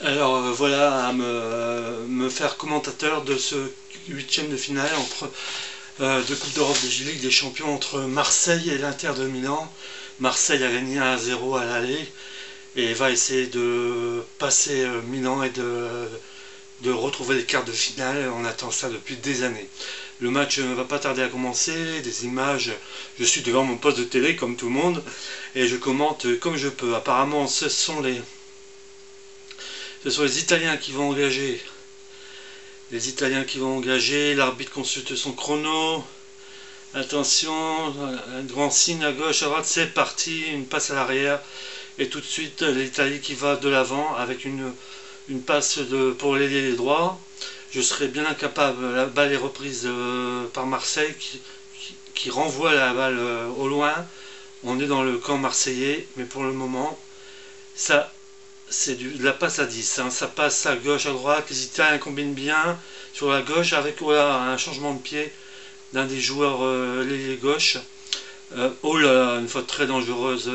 Alors voilà, à me faire commentateur de ce huitième de finale entre de Coupe d'Europe de Ligue des Champions entre Marseille et l'Inter de Milan. Marseille a gagné 1-0 à l'aller et va essayer de passer Milan et de retrouver les quarts de finale. On attend ça depuis des années. Le match ne va pas tarder à commencer, des images, je suis devant mon poste de télé comme tout le monde et je commente comme je peux. Apparemment ce sont les Italiens qui vont engager. Les Italiens qui vont engager, l'arbitre consulte son chrono. Attention, un grand signe à gauche, à droite, c'est parti, une passe à l'arrière. Et tout de suite, l'Italie qui va de l'avant avec une passe pour l'ailier droit. Je serais bien incapable, la balle est reprise par Marseille qui renvoie la balle au loin. On est dans le camp marseillais, mais pour le moment, ça c'est de la passe à 10, hein. Ça passe à gauche, à droite, les Italiens combinent bien sur la gauche avec un changement de pied d'un des joueurs l'ailier gauche. Oh là là, une faute très dangereuse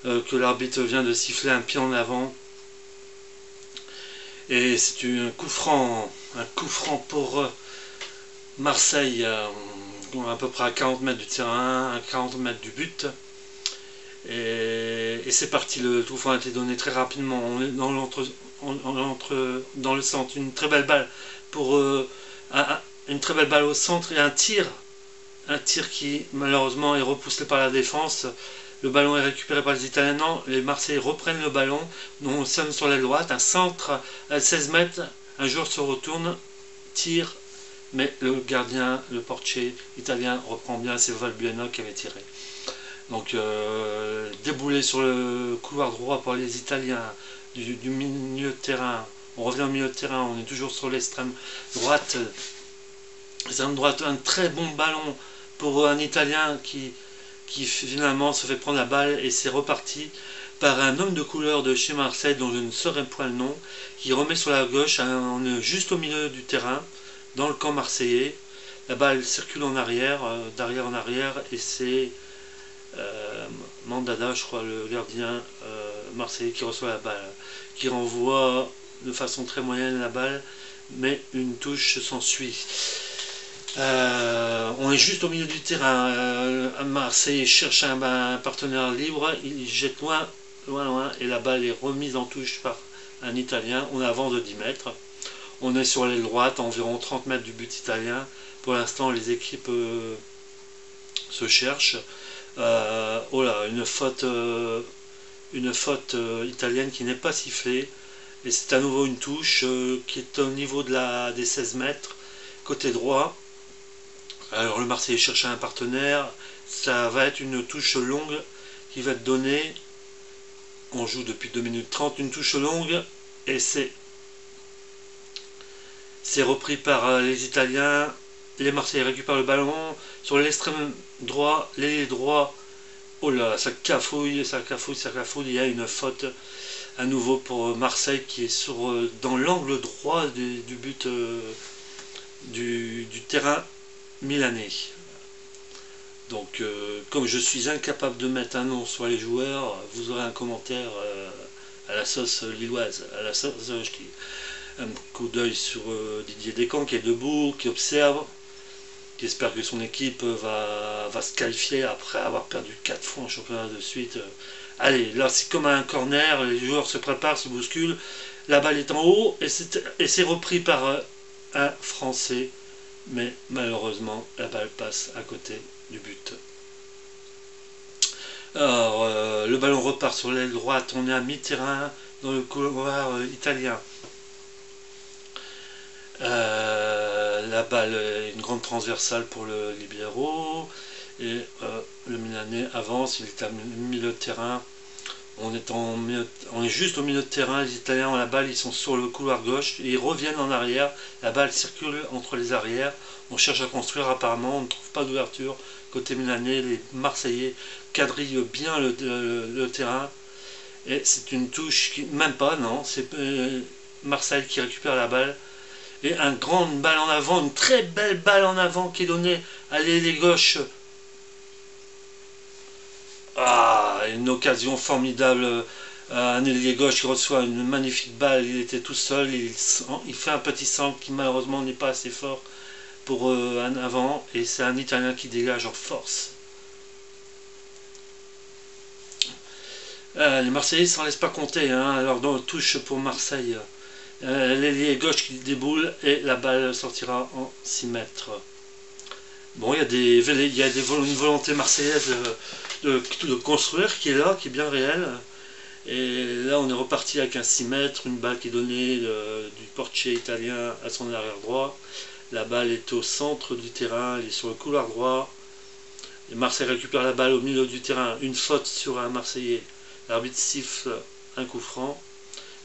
que l'arbitre vient de siffler, un pied en avant. Et c'est un coup franc pour Marseille, à peu près à 40 mètres du terrain, à 40 mètres du but. Et c'est parti, le coup franc a été donné très rapidement. On est dans le centre, une très belle balle une très belle balle au centre et un tir qui malheureusement est repoussé par la défense. Le ballon est récupéré par les Italiens. Non, les Marseillais reprennent le ballon. On sonne sur l'aile droite, un centre à 16 mètres. Un joueur se retourne, tire, mais le gardien, le portier italien reprend bien. C'est Valbuena qui avait tiré. Donc déboulé sur le couloir droit par les Italiens du milieu de terrain. On revient au milieu de terrain, on est toujours sur l'extrême droite. Un très bon ballon pour un Italien qui finalement se fait prendre la balle et c'est reparti par un homme de couleur de chez Marseille dont je ne saurais point le nom, qui remet sur la gauche, on est juste au milieu du terrain, dans le camp marseillais. La balle circule en arrière, d'arrière en arrière, et c'est Mandanda, je crois, le gardien marseillais qui reçoit la balle, qui renvoie de façon très moyenne la balle, mais une touche s'ensuit. On est juste au milieu du terrain. Marseille cherche un partenaire libre, il jette loin, et la balle est remise en touche par un Italien. On avance de 10 mètres. On est sur l'aile droite, à environ 30 mètres du but italien. Pour l'instant, les équipes se cherchent. Oh là, une faute italienne qui n'est pas sifflée. Et c'est à nouveau une touche qui est au niveau des 16 mètres, côté droit. Alors le Marseillais cherche un partenaire. Ça va être une touche longue qui va être donnée. On joue depuis 2 minutes 30, une touche longue. Et c'est repris par les Italiens. Les Marseillais récupèrent le ballon sur l'extrême droit, l'ailier droit. Oh là, ça cafouille. Il y a une faute à nouveau pour Marseille qui est dans l'angle droit du but du terrain milanais. Donc, comme je suis incapable de mettre un nom sur les joueurs, vous aurez un commentaire à la sauce lilloise, à la sauce un coup d'œil sur Didier Deschamps qui est debout, qui observe, qui espère que son équipe va se qualifier après avoir perdu 4 fois en championnat de suite. Allez, là c'est comme un corner, les joueurs se préparent, se bousculent, la balle est en haut et c'est repris par un Français, mais malheureusement la balle passe à côté du but. Alors, le ballon repart sur l'aile droite, on est à mi-terrain dans le couloir italien. La balle est une grande transversale pour le libéro et le Milanais avance, il est à milieu de terrain. On est juste au milieu de terrain, les Italiens ont la balle, ils sont sur le couloir gauche, et ils reviennent en arrière, la balle circule entre les arrières, on cherche à construire apparemment, on ne trouve pas d'ouverture côté milanais, les Marseillais quadrillent bien le terrain, et c'est une touche qui, même pas, non, c'est Marseille qui récupère la balle, et une grande balle en avant, une très belle balle en avant qui est donnée à l'ailier gauche. Ah, une occasion formidable Un ailier gauche qui reçoit une magnifique balle, il était tout seul, il fait un petit centre qui malheureusement n'est pas assez fort pour un avant, et c'est un Italien qui dégage en force. Les Marseillais ne s'en laissent pas compter, hein, alors dans touche pour Marseille. L'ailier gauche qui déboule et la balle sortira en 6 mètres. Bon, il y a une volonté marseillaise de construire qui est là, qui est bien réelle. Et là, on est reparti avec un 6 mètres, une balle qui est donnée du portier italien à son arrière droit. La balle est au centre du terrain, elle est sur le couloir droit. Et Marseille récupère la balle au milieu du terrain. Une faute sur un Marseillais. L'arbitre siffle un coup franc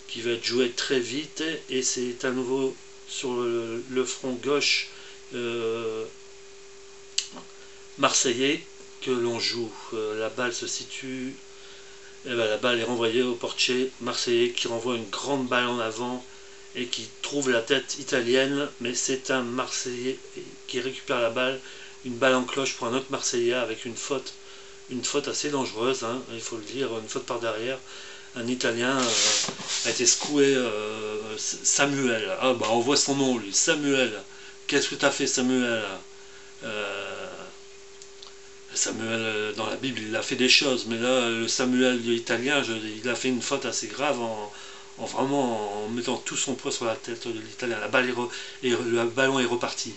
qui va être joué très vite. Et c'est à nouveau sur le front gauche marseillais que l'on joue. La balle se situe. Et ben, la balle est renvoyée au portier marseillais qui renvoie une grande balle en avant et qui trouve la tête italienne, mais c'est un Marseillais qui récupère la balle, une balle en cloche pour un autre Marseillais avec une faute assez dangereuse, hein, il faut le dire, une faute par derrière. Un Italien a été secoué, Samuel. Ah bah on voit son nom lui, Samuel. Qu'est-ce que t'as fait Samuel? Samuel, dans la Bible, il a fait des choses, mais là, le Samuel italien, il a fait une faute assez grave en mettant tout son poids sur la tête de l'Italien. Le ballon est reparti.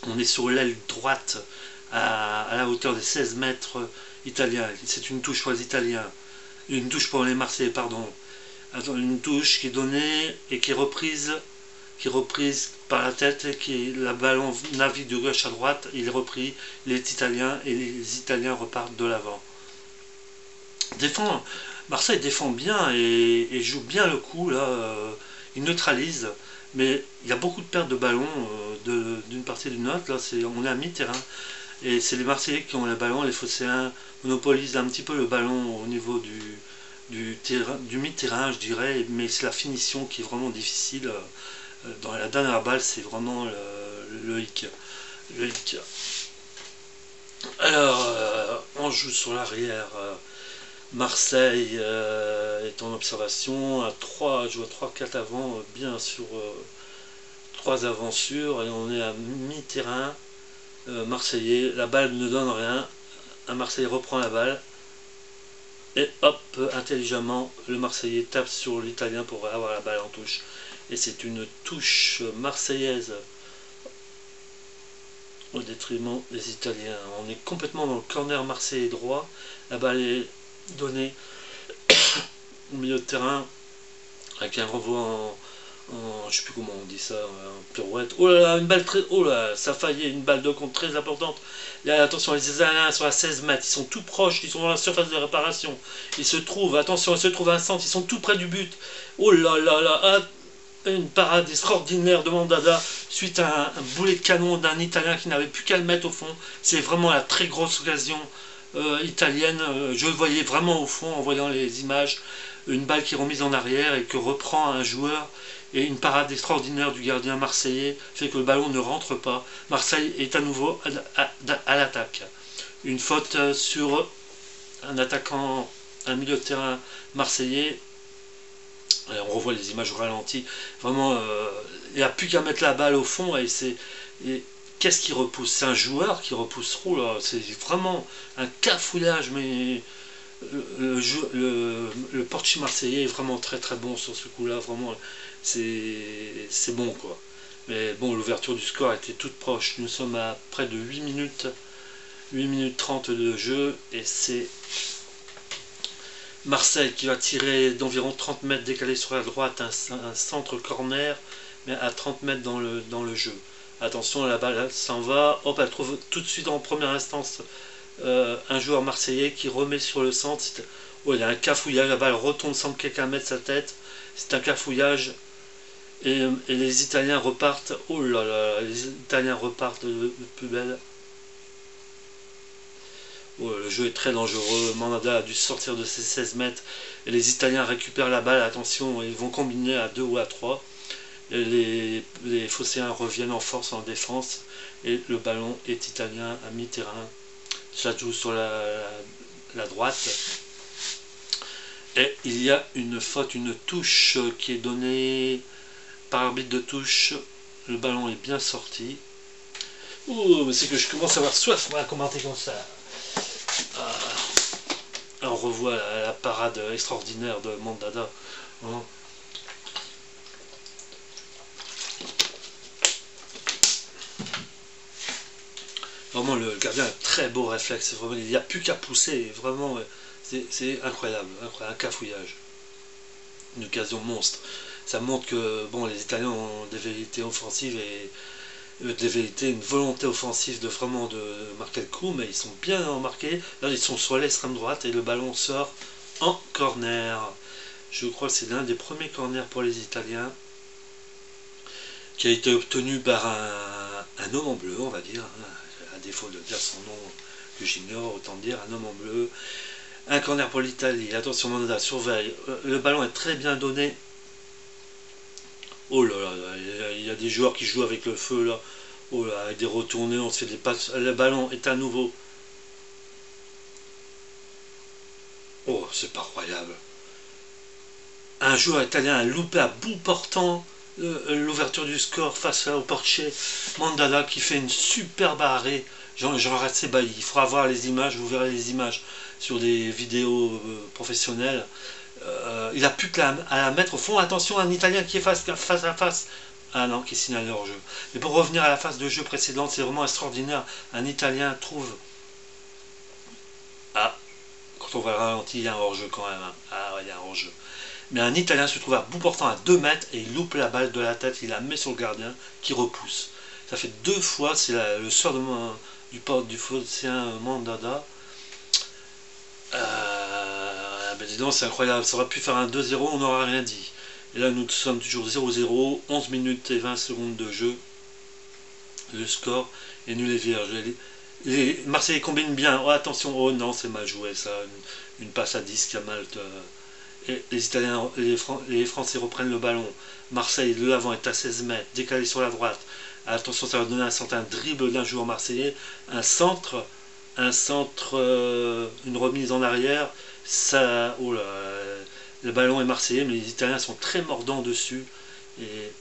On est sur l'aile droite, à la hauteur des 16 mètres italiens. C'est une touche pour les Italiens. Une touche pour les Marseillais, pardon. Une touche qui est donnée et qui est reprise par la tête, la ballon navigue de gauche à droite, il est repris, il est italien et les Italiens repartent de l'avant. Marseille défend bien et joue bien le coup, là, il neutralise, mais il y a beaucoup de pertes de ballon d'une partie d'une autre, là on est à mi-terrain, et c'est les Marseillais qui ont le ballon, les Phocéens monopolisent un petit peu le ballon au niveau du mi-terrain, je dirais, mais c'est la finition qui est vraiment difficile. Dans la dernière balle, c'est vraiment le hic. Alors, on joue sur l'arrière. Marseille est en observation. Je vois 3-4 avant, bien sur 3 avants sûrs. Et on est à mi-terrain. Marseillais, la balle ne donne rien. Un Marseillais reprend la balle. Et hop, intelligemment, le Marseillais tape sur l'Italien pour avoir la balle en touche. Et c'est une touche marseillaise au détriment des Italiens. On est complètement dans le corner marseillais droit. La balle est donnée au milieu de terrain avec un renvoi je sais plus comment on dit ça, en pirouette. Oh là là, une balle très... Oh là, ça faillit, une balle de compte très importante. Là, attention, les Italiens sont à 16 mètres, ils sont tout proches, ils sont dans la surface de réparation. Ils se trouvent, attention, ils se trouvent à un centre, ils sont tout près du but. Oh là là là, une parade extraordinaire de Mandanda suite à un boulet de canon d'un Italien qui n'avait plus qu'à le mettre au fond. C'est vraiment la très grosse occasion italienne. Je le voyais vraiment au fond en voyant les images. Une balle qui est remise en arrière et que reprend un joueur. Et une parade extraordinaire du gardien marseillais fait que le ballon ne rentre pas. Marseille est à nouveau à l'attaque. Une faute sur un attaquant, un milieu de terrain marseillais. Et on revoit les images au ralenti. Vraiment, il n'y a plus qu'à mettre la balle au fond. Et qu'est-ce qui repousse? C'est un joueur qui repousse trop. C'est vraiment un cafouillage. Mais le portier marseillais est vraiment très très bon sur ce coup-là. Vraiment, c'est bon quoi. Mais bon, l'ouverture du score était toute proche. Nous sommes à près de 8 minutes 30 de jeu. Et c'est Marseille qui va tirer d'environ 30 mètres décalé sur la droite, un centre corner, mais à 30 mètres dans le jeu. Attention, la balle s'en va. Hop, elle trouve tout de suite en première instance un joueur marseillais qui remet sur le centre. Oh, il y a un cafouillage, la balle retombe sans que quelqu'un mette sa tête. C'est un cafouillage. Et les Italiens repartent. Oh là là, les Italiens repartent de plus belle. Oh, le jeu est très dangereux. Mandanda a dû sortir de ses 16 mètres. Et les Italiens récupèrent la balle. Attention, ils vont combiner à 2 ou à 3. Et les Phocéens reviennent en force en défense. Et le ballon est italien à mi-terrain. Ça joue sur la droite. Et il y a une faute, une touche qui est donnée par arbitre de touche. Le ballon est bien sorti. Ouh, mais c'est que je commence à avoir soif à commenter comme ça. Ah, on revoit la parade extraordinaire de Mandanda. Hein. Vraiment, le gardien a un très beau réflexe. Vraiment, il n'y a plus qu'à pousser. Vraiment, c'est incroyable, incroyable. Un cafouillage. Une occasion monstre. Ça montre que bon, les Italiens ont des vérités offensives et des vérités, une volonté offensive de vraiment de marquer le coup, mais ils sont bien marqués. Là, ils sont sur l'extrême droite et le ballon sort en corner. Je crois que c'est l'un des premiers corners pour les Italiens qui a été obtenu par un homme en bleu, on va dire. À défaut de dire son nom que j'ignore, autant dire un homme en bleu. Un corner pour l'Italie. Attention, Mandanda surveille. Le ballon est très bien donné. Oh là là, il y a des joueurs qui jouent avec le feu là. Oh là, avec des retournées, on se fait des passes. Le ballon est à nouveau. Oh, c'est pas croyable. Un joueur italien a loupé à bout portant l'ouverture du score face au portier Mandanda qui fait une superbe arrêt. J'en reste ébahi. Il faudra voir les images, vous verrez les images sur des vidéos professionnelles. Il a plus qu'à la mettre au fond. Attention, un Italien qui est face à face. Ah non, qui signale le hors-jeu. Mais pour revenir à la phase de jeu précédente, c'est vraiment extraordinaire. Un Italien trouve... Ah, quand on va le ralenti, il y a un hors-jeu quand même. Hein. Ah ouais, il y a un hors-jeu. Mais un Italien se trouve à bout portant à 2 mètres et il loupe la balle de la tête, il la met sur le gardien qui repousse. Ça fait 2 fois, c'est le sort du Fosséen Mandanda. Ben dis donc, c'est incroyable, ça aurait pu faire un 2-0, on n'aurait rien dit. Et là, nous sommes toujours 0-0, 11 minutes et 20 secondes de jeu. Le score est nul et vierge. Les Marseillais combinent bien. Oh, attention, oh non, c'est mal joué ça. Une passe à 10 qui a mal. Et les Italiens, les Français reprennent le ballon. Marseille, de l'avant, est à 16 mètres, décalé sur la droite. Attention, ça va donner un dribble d'un joueur marseillais. Un centre, une remise en arrière. Ça, oh là, le ballon est marseillais, mais les Italiens sont très mordants dessus. Et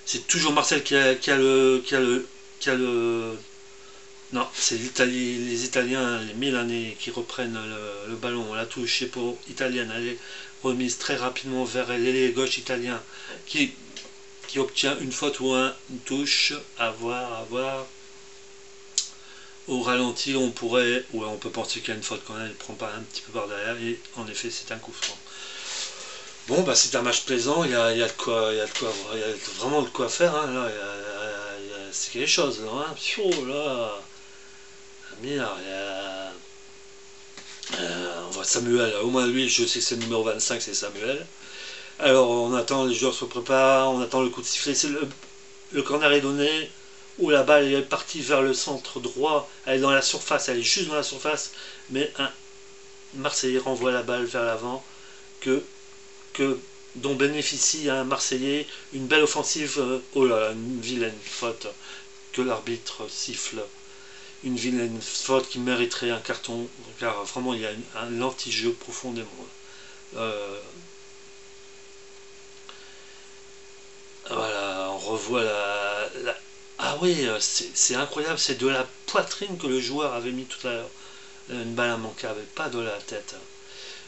c'est toujours Marseille qui a le. Non, c'est les Italiens, les Milanais qui reprennent le ballon. La touche est pour italienne. Elle est remise très rapidement vers l'ailier gauche italien qui obtient une faute ou une touche. À voir. Au ralenti, on peut penser qu'il y a une faute quand même. Il prend pas un petit peu par derrière et en effet, c'est un coup franc. Bon, bah c'est un match plaisant. Il y a vraiment de quoi faire. Hein, là, c'est quelque chose là. Hein. Pio, là. Merde, on voit Samuel, au moins lui, je sais que c'est le numéro 25, c'est Samuel. Alors on attend, les joueurs se préparent, on attend le coup de sifflet, le corner est donné, où la balle est partie vers le centre droit, elle est dans la surface, elle est juste dans la surface, mais un Marseillais renvoie la balle vers l'avant, dont bénéficie un Marseillais, une belle offensive, oh là là, une vilaine faute que l'arbitre siffle. Une vilaine faute qui mériterait un carton, car vraiment il y a un anti-jeu profondément. Voilà, on revoit Ah oui, c'est incroyable, c'est de la poitrine que le joueur avait mis tout à l'heure. Une balle immanquable, pas de la tête.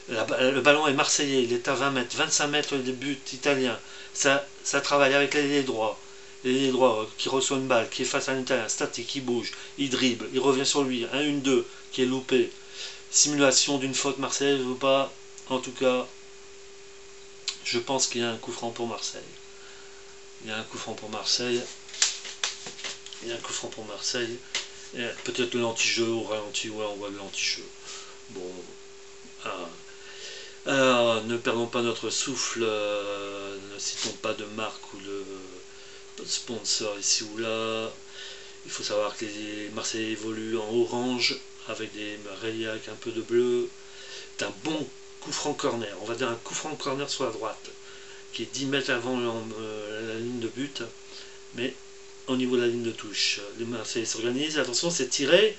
Le ballon est marseillais, il est à 20 mètres, 25 mètres des buts italiens. Ça travaille avec l'ailier droit. L'ailier droit qui reçoit une balle, qui est face à un italien, statique, qui bouge, il dribble, il revient sur lui, 1-1-2, qui est loupé. Simulation d'une faute marseillaise ou pas, en tout cas, je pense qu'il y a un coup franc pour Marseille. Il y a un coup franc pour Marseille. Peut-être l'anti-jeu au ralenti, ouais, on voit de l'anti-jeu. Bon. Alors, ne perdons pas notre souffle, ne citons pas de marque ou de sponsor ici ou là. Il faut savoir que les Marseillais évoluent en orange avec des rayés avec un peu de bleu. C'est un bon coup franc corner. On va dire un coup franc corner sur la droite qui est 10 mètres avant la ligne de but. Mais au niveau de la ligne de touche. Les Marseillais s'organisent, attention, c'est tiré,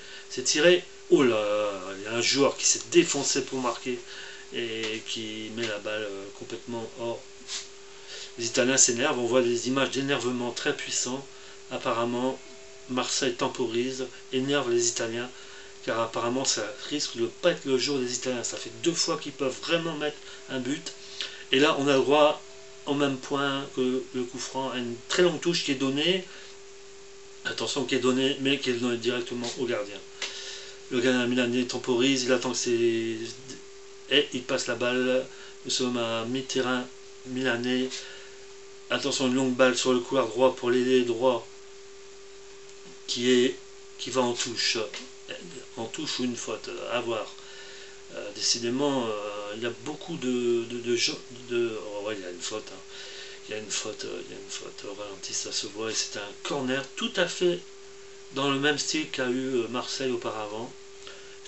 oh là, il y a un joueur qui s'est défoncé pour marquer et qui met la balle complètement hors. Les Italiens s'énervent, on voit des images d'énervement très puissants. Apparemment, Marseille temporise, énerve les Italiens, car apparemment ça risque de ne pas être le jour des Italiens. Ça fait 2 fois qu'ils peuvent vraiment mettre un but. Et là, on a le droit, au même point que le coup franc, à une très longue touche qui est donnée. Attention, qui est donnée, mais qui est donnée directement au gardien. Le gardien milanais temporise, il attend que c'est... Et il passe la balle. Nous sommes à mi-terrain milanais. Attention, une longue balle sur le couloir droit pour l'ailier droit qui va en touche ou une faute, à voir. Décidément, il y a beaucoup de oh ouais, il y a une faute, hein. Il y a une faute au ralenti, ça se voit, et c'est un corner tout à fait dans le même style qu'a eu Marseille auparavant,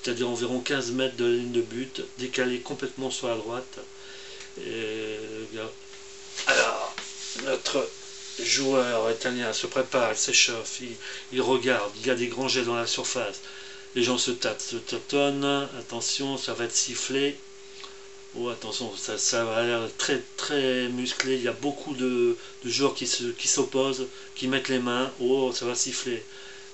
c'est-à-dire environ 15 mètres de la ligne de but, décalé complètement sur la droite. Et alors, notre joueur italien se prépare, il s'échauffe, il regarde, il y a des grands jets dans la surface. Les gens se tâtonnent, attention, ça va être sifflé. Oh, attention, ça va l'air très très musclé. Il y a beaucoup de joueurs qui s'opposent, qui mettent les mains. Oh, ça va siffler.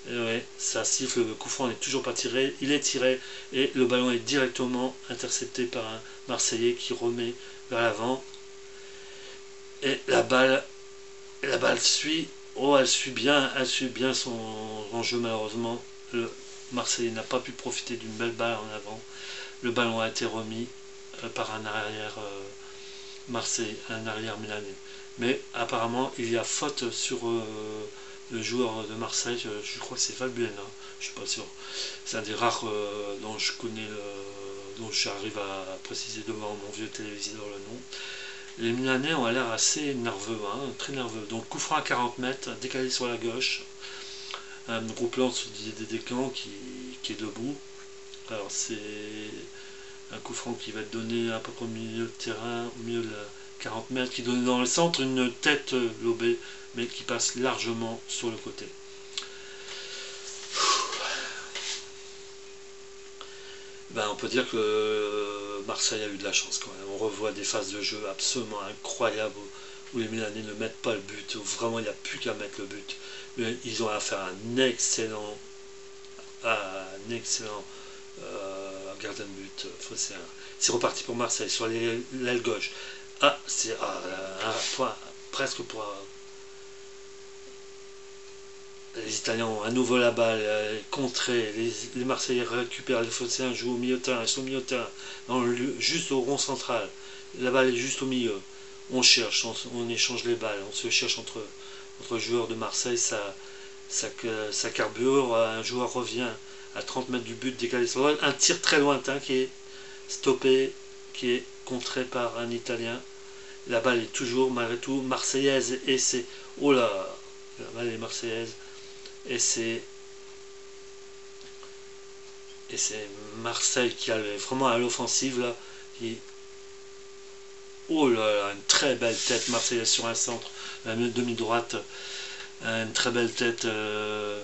Et ouais, ça siffle, le coup franc n'est toujours pas tiré. Il est tiré et le ballon est directement intercepté par un Marseillais qui remet vers l'avant. Et la balle suit. Oh, elle suit bien son jeu, malheureusement. Le Marseillais n'a pas pu profiter d'une belle balle en avant. Le ballon a été remis par un arrière Marseille, un arrière milanais. Mais apparemment, il y a faute sur le joueur de Marseille. Je crois que c'est Valbuena, je suis pas sûr. C'est un des rares dont je connais, dont j'arrive à préciser devant mon vieux téléviseur le nom. Les Milanais ont l'air assez nerveux, hein, très nerveux. Donc coup franc à 40 mètres, décalé sur la gauche. Un groupe lance des camps qui est debout. Alors c'est un coup franc qui va être donné à peu près au milieu de terrain, au milieu de la 40 mètres, qui donne dans le centre une tête lobée, mais qui passe largement sur le côté. Ben, on peut dire que Marseille a eu de la chance quand même. On revoit des phases de jeu absolument incroyables où les Milanais ne mettent pas le but, où vraiment il n'y a plus qu'à mettre le but. Mais ils ont à faire un excellent gardien de but. C'est reparti pour Marseille sur l'aile gauche. Ah, c'est un point presque pour... Les Italiens ont à nouveau la balle contrée, les Marseillais récupèrent, les Phocéens jouent au milieu de terrain, ils sont au milieu de terrain, juste au rond central. La balle est juste au milieu. On cherche, on échange les balles, on se cherche entre joueurs de Marseille, ça carbure, un joueur revient à 30 mètres du but, décalé sur la balle, un tir très lointain qui est stoppé, qui est contré par un Italien. La balle est toujours, malgré tout, marseillaise, et c'est... Oh là, la balle est marseillaise. Et c'est Marseille qui a vraiment à l'offensive là. Oh là là, une très belle tête marseillaise sur un centre, demi-droite, une très belle tête de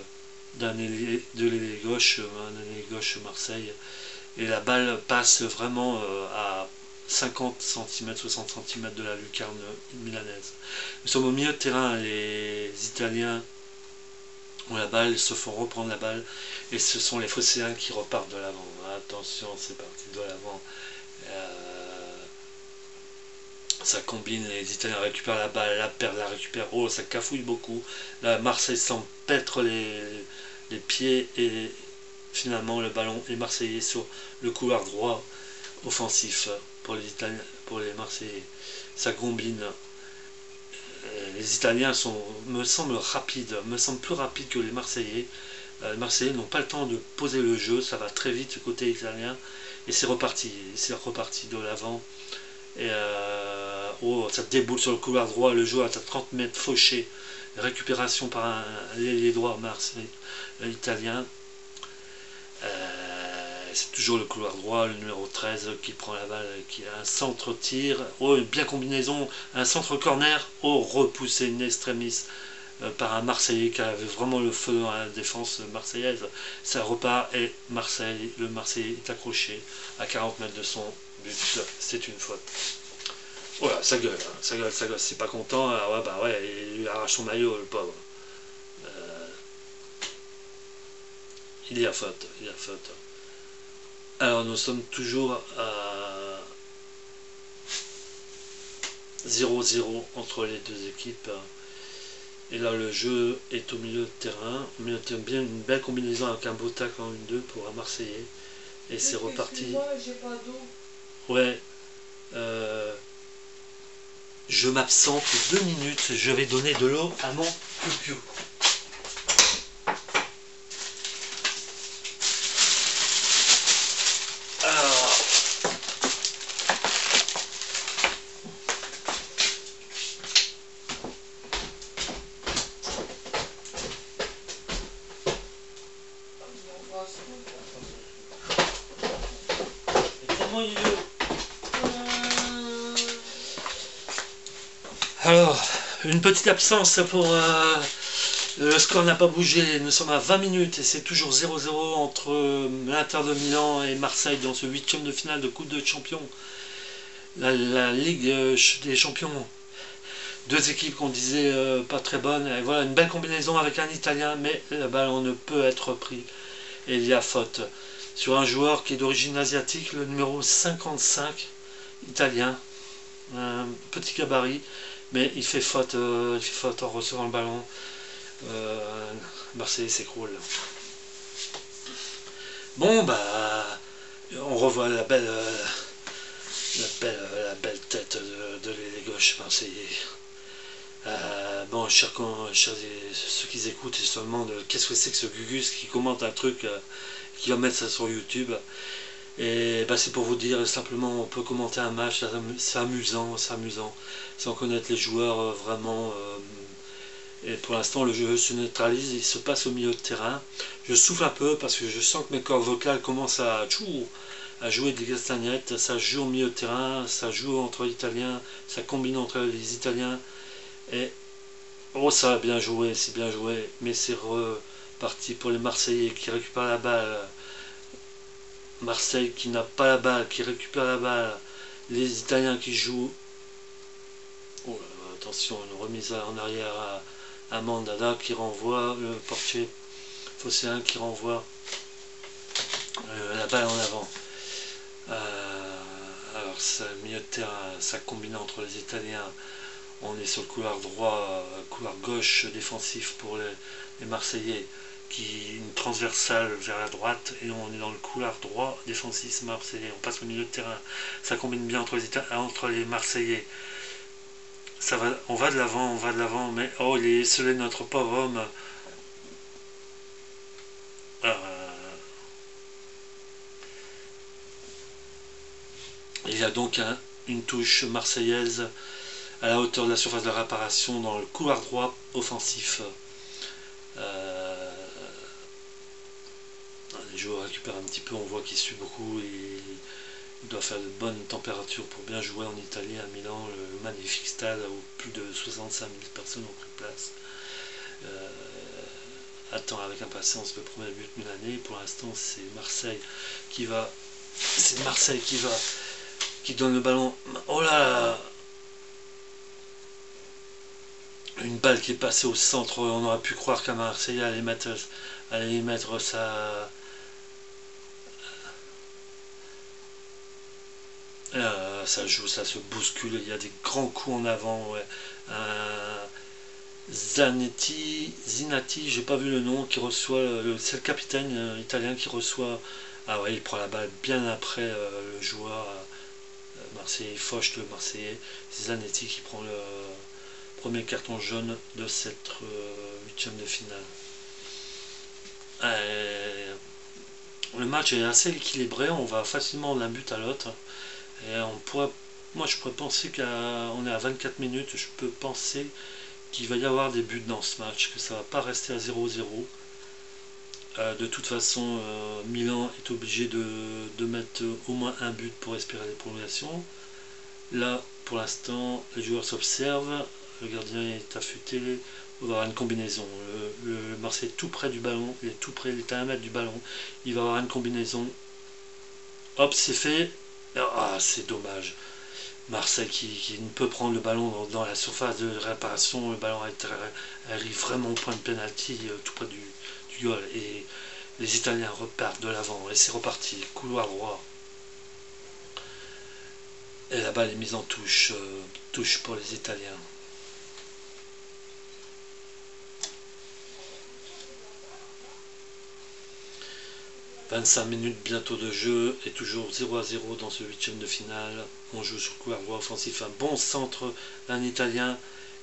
l'ailier gauche, Marseille. Et la balle passe vraiment à 50 cm, 60 cm de la lucarne milanaise. Nous sommes au milieu de terrain, les Italiens ont la balle, ils se font reprendre la balle, et ce sont les Phocéens qui repartent de l'avant. Attention, c'est parti de l'avant. Ça combine, les Italiens récupèrent la balle, la perdent, la récupèrent. Oh, ça cafouille beaucoup. Là, Marseille s'en pètre les pieds, et finalement le ballon est marseillais sur le couloir droit offensif pour les Italiens, pour les Marseillais. Ça combine. Les Italiens me semblent plus rapides que les Marseillais. Les Marseillais n'ont pas le temps de poser le jeu, ça va très vite du côté italien, et c'est reparti de l'avant. Et oh, ça déboule sur le couloir droit, le joueur est à 30 mètres fauché, récupération par un ailier droit Marseille, italien. C'est toujours le couloir droit, le numéro 13 qui prend la balle, qui a un centre-tir, oh, une bien combinaison, un centre-corner, oh, repoussé in extremis par un Marseillais qui avait vraiment le feu dans la défense marseillaise. Ça repart et le Marseillais est accroché à 40 mètres de son but. C'est une faute. Voilà, ça gueule, hein, ça gueule, ça gueule. C'est pas content, alors ouais, bah ouais, il lui arrache son maillot, le pauvre. Euh, il y a faute, il y a faute. Alors nous sommes toujours à 0-0 entre les deux équipes. Et là le jeu est au milieu de terrain. Au milieu de terrain, bien une belle combinaison avec un beau tacle en 1-2 pour un Marseillais. Et c'est reparti. Moi, j'ai pas d'eau. Ouais. Je m'absente 2 minutes. Je vais donner de l'eau à mon piou-piou. Alors, une petite absence pour... le score n'a pas bougé, nous sommes à 20 minutes et c'est toujours 0-0 entre l'Inter de Milan et Marseille dans ce 8e de finale de Coupe de Champions. La Ligue des Champions. Deux équipes qu'on disait pas très bonnes. Et voilà, une belle combinaison avec un Italien, mais le ballon ne peut être pris. Et il y a faute sur un joueur qui est d'origine asiatique, le numéro 55, italien. Un petit gabarit, mais il fait faute en recevant le ballon. Marseille s'écroule. Bon, bah, on revoit la belle tête de l'ailier gauche marseillais. Bon, chers ceux qui écoutent et se demandent qu'est-ce que c'est que ce Gugus qui commente un truc, qui va mettre ça sur YouTube. Et bah, c'est pour vous dire simplement, on peut commenter un match, c'est amusant, c'est amusant, sans connaître les joueurs vraiment. Et pour l'instant, le jeu se neutralise, il se passe au milieu de terrain. Je souffle un peu parce que je sens que mes cordes vocales commencent à jouer des castagnettes. Ça joue au milieu de terrain, ça joue entre l'Italien, ça combine entre les Italiens. Et oh, ça a bien joué, c'est bien joué, mais c'est reparti pour les Marseillais qui récupèrent la balle. Marseille qui n'a pas la balle, qui récupère la balle. Les Italiens qui jouent. Oh là là, attention, une remise en arrière à Mandanda qui renvoie le portier Fosséen qui renvoie la balle en avant. Alors, ça, milieu de terrain, ça combine entre les Italiens. On est sur le couloir droit, couloir gauche défensif pour les Marseillais, une transversale vers la droite, et on est dans le couloir droit défensif marseillais. On passe au milieu de terrain, ça combine bien entre les Marseillais. On va de l'avant, mais oh, il est esselé notre pauvre homme. Il y a donc une touche marseillaise à la hauteur de la surface de réparation dans le couloir droit offensif. Les joueurs récupèrent un petit peu, on voit qu'il suit beaucoup et il doit faire de bonnes températures pour bien jouer en Italie, à Milan, le magnifique stade où plus de 65 000 personnes ont pris place. Attend avec impatience le premier but milanais. Pour l'instant, c'est Marseille qui va. C'est Marseille qui donne le ballon. Oh là! Une balle qui est passée au centre. On aurait pu croire qu'un Marseillais allait mettre sa. Ça joue, ça se bouscule. Il y a des grands coups en avant. Ouais. Zinatti, j'ai pas vu le nom, qui reçoit, c'est le capitaine italien qui reçoit. Ah ouais, il prend la balle bien après le joueur marseillais, Foch, le Marseillais. Zanetti qui prend le premier carton jaune de cette 8e de finale. Le match est assez équilibré, on va facilement d'un but à l'autre. Et moi je pourrais penser qu'on est à 24 minutes, je peux penser qu'il va y avoir des buts dans ce match, que ça va pas rester à 0-0. De toute façon, Milan est obligé de mettre au moins un but pour espérer les prolongations. Là, pour l'instant, les joueurs s'observent, le gardien est affûté, il va y avoir une combinaison. Le Marseille est tout près du ballon, il est tout près, il est à 1 mètre du ballon, il va y avoir une combinaison. Hop, c'est fait. Ah, c'est dommage. Marseille qui ne peut prendre le ballon dans la surface de réparation, le ballon arrive vraiment au point de pénalty, tout près du goal. Et les Italiens repartent de l'avant, et c'est reparti, couloir droit. Et la balle est mise en touche, touche pour les Italiens. « 25 minutes bientôt de jeu et toujours 0-0 dans ce 8e de finale. On joue sur le couloir droit offensif, un bon centre d'un Italien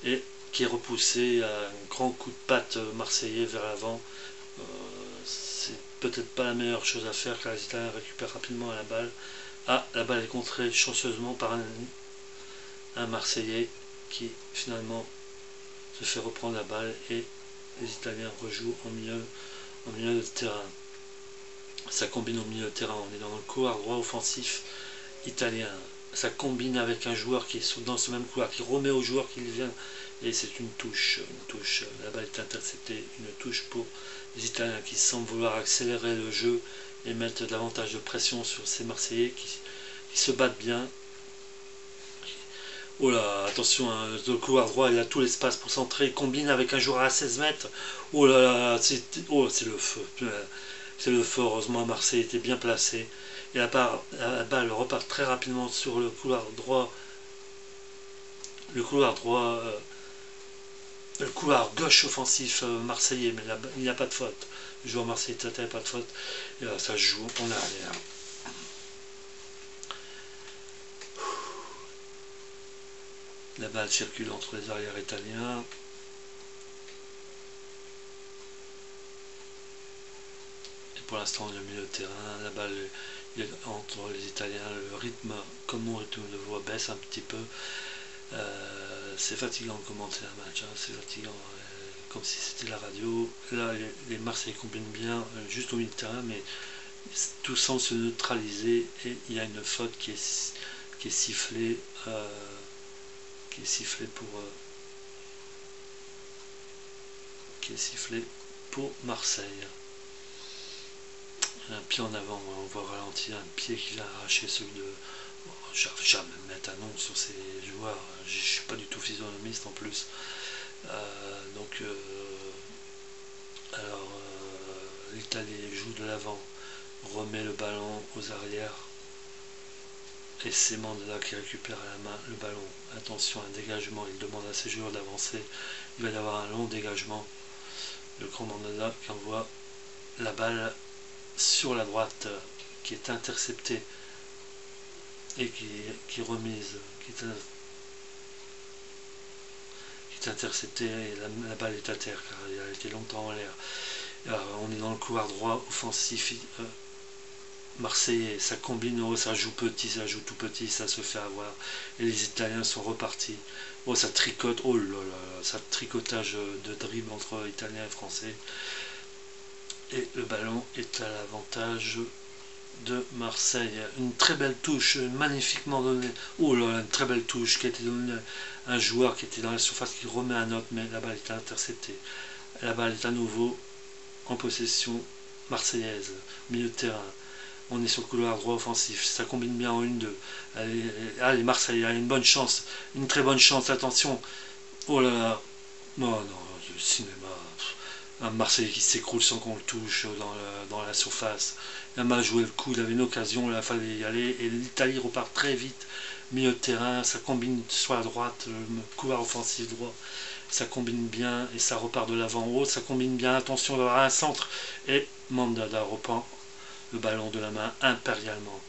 et qui est repoussé à un grand coup de patte marseillais vers l'avant. C'est peut-être pas la meilleure chose à faire car les Italiens récupèrent rapidement la balle. Ah, la balle est contrée chanceusement par un Marseillais qui finalement se fait reprendre la balle et les Italiens rejouent au milieu de terrain. Ça combine au milieu de terrain, on est dans le couloir droit offensif italien. Ça combine avec un joueur qui est dans ce même couloir, qui remet au joueur qui vient. Et c'est une touche. La balle est interceptée. Une touche pour les Italiens qui semblent vouloir accélérer le jeu et mettre davantage de pression sur ces Marseillais qui se battent bien. Oh là, attention, hein, le couloir droit, il a tout l'espace pour centrer. Il combine avec un joueur à 16 mètres. Oh là là, c'est le feu. C'est le feu, heureusement Marseille était bien placé. Et la balle repart très rapidement sur le couloir droit. Le couloir gauche offensif marseillais, mais il n'y a pas de faute. Le joueur marseillais n'a pas de faute. Et là, ça joue en arrière. La balle circule entre les arrières italiens. Pour l'instant, le milieu de terrain, la balle entre les Italiens, le rythme, comme mon rythme de voix, baisse un petit peu. C'est fatigant de commenter un match, hein, c'est fatigant, comme si c'était la radio. Là, les Marseillais combinent bien, juste au milieu de terrain, mais tout semble se neutraliser et il y a une faute qui est sifflée, pour Marseille. Un pied en avant, on voit ralentir, un pied qu'il a arraché, celui de... J'arrive jamais à me mettre un nom sur ces joueurs, je suis pas du tout physionomiste en plus. L'Italie joue de l'avant, remet le ballon aux arrières, et c'est Mandanda qui récupère à la main le ballon. Attention, un dégagement, il demande à ses joueurs d'avancer, il va y avoir un long dégagement. Le grand Mandanda qui envoie la balle sur la droite, qui est interceptée et qui est remise, qui est interceptée et la balle est à terre car elle a été longtemps en l'air. On est dans le couloir droit offensif marseillais, ça combine, ça joue petit, ça joue tout petit, ça se fait avoir et les Italiens sont repartis. Oh, ça tricote, oh là là, ça tricotage de dribble entre Italiens et Français. Et le ballon est à l'avantage de Marseille. Une très belle touche, magnifiquement donnée. Oh là là, une très belle touche qui a été donnée à un joueur qui était dans la surface qui remet un autre, mais la balle est interceptée. La balle est à nouveau en possession marseillaise, milieu de terrain. On est sur le couloir droit offensif, ça combine bien en 1-2. Allez, Marseille a une bonne chance, une très bonne chance, attention. Oh là là, non, le cinéma. Un Marseillais qui s'écroule sans qu'on le touche dans la surface. Il a mal joué le coup, il avait une occasion, il fallait y aller. Et l'Italie repart très vite, milieu de terrain, ça combine sur la droite, le couloir offensif droit. Ça combine bien et ça repart de l'avant haut, ça combine bien, attention d'avoir un centre. Et Mandanda reprend le ballon de la main impérialement.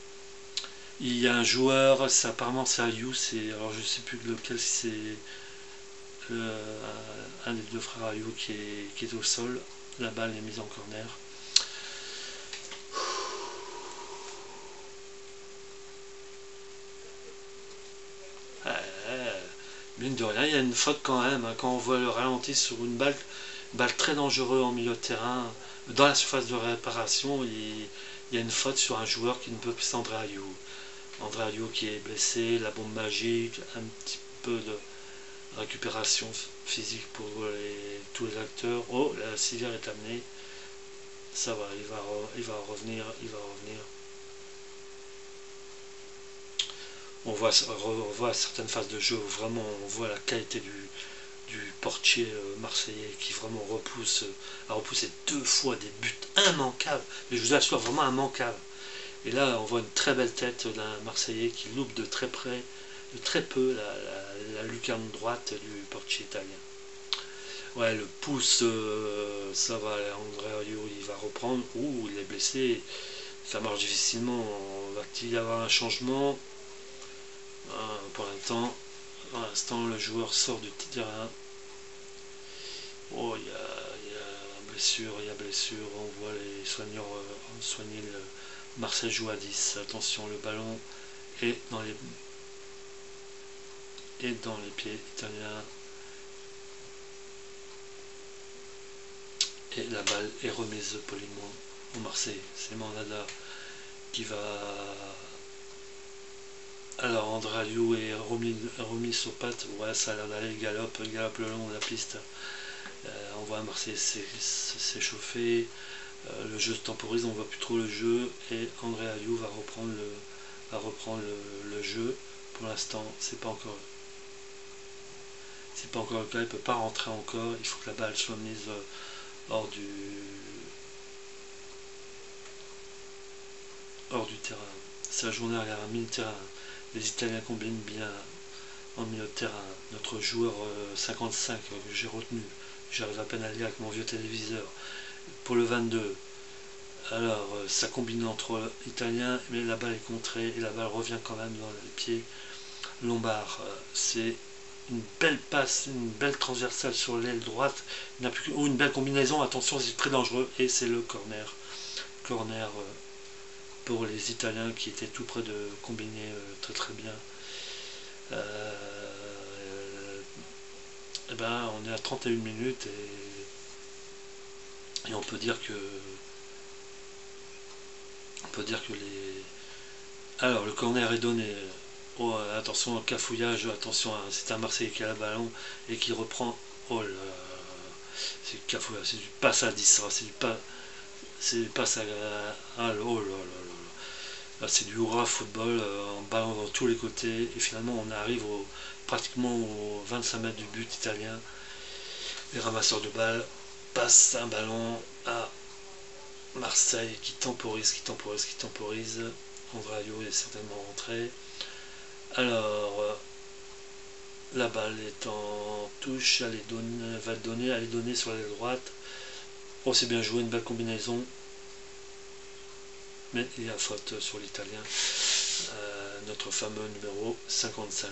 Il y a un joueur, apparemment c'est Ayou, alors je ne sais plus lequel, c'est un des deux frères Ayou qui est au sol. La balle est mise en corner. Mine de rien, il y a une faute quand même, hein, quand on voit le ralenti sur une balle très dangereuse en milieu de terrain, dans la surface de réparation, il y a une faute sur un joueur qui ne peut plus, c'est André Ayou. André Ayou qui est blessé, la bombe magique, un petit peu de... récupération physique pour tous les acteurs. Oh, la civière est amenée. Ça va, il va revenir, il va revenir. On voit certaines phases de jeu où vraiment on voit la qualité du portier marseillais qui vraiment a repoussé 2 fois des buts immanquables, mais je vous assure vraiment immanquables. Et là on voit une très belle tête d'un Marseillais qui loupe de très près, de très peu, la lucarne droite du portier italien. Ouais, le pouce, ça va, André Ayew il va reprendre. Ouh, il est blessé, ça marche difficilement. Va-t-il y avoir un changement? Pour l'instant, le joueur sort du terrain. Oh, il y a blessure, on voit les soigneurs soigner le Marseille joue à 10. Attention, le ballon est dans les pieds italiens. Et la balle est remise poliment au Marseille. C'est Mandanda qui va. Alors André Ayew est remis sur pattes. Ouais, ça a l'air d'aller, galope le long de la piste. On voit Marseille s'échauffer. Le jeu se temporise, on voit plus trop le jeu. Et André Ayew va reprendre le jeu. Pour l'instant, c'est pas encore le cas, il peut pas rentrer encore. Il faut que la balle soit mise hors du terrain. C'est la journée arrière, milieu de terrain. Les Italiens combinent bien en milieu de terrain. Notre joueur 55 que j'ai retenu, j'arrive à peine à lire avec mon vieux téléviseur. Pour le 22, alors ça combine entre Italiens, mais la balle est contrée et la balle revient quand même dans les pieds Lombard. C'est une belle passe, une belle transversale sur l'aile droite, ou une belle combinaison, attention c'est très dangereux, et c'est le corner pour les Italiens qui étaient tout près de combiner très très bien. Et ben on est à 31 minutes et on peut dire que alors le corner est donné. Oh, attention au cafouillage, attention, c'est un Marseillais qui a le ballon et qui reprend. Oh là, c'est cafouillage, c'est du passe à 10, c'est du passe à. Oh là là là, c'est du hurrah football, en ballon dans tous les côtés, et finalement on arrive pratiquement aux 25 mètres du but italien. Les ramasseurs de balles passent un ballon à Marseille qui temporise. André Ayew est certainement rentré. Alors, la balle est en touche, elle va donner sur la droite. Oh, c'est bien joué, une belle combinaison. Mais il y a faute sur l'Italien, notre fameux numéro 55.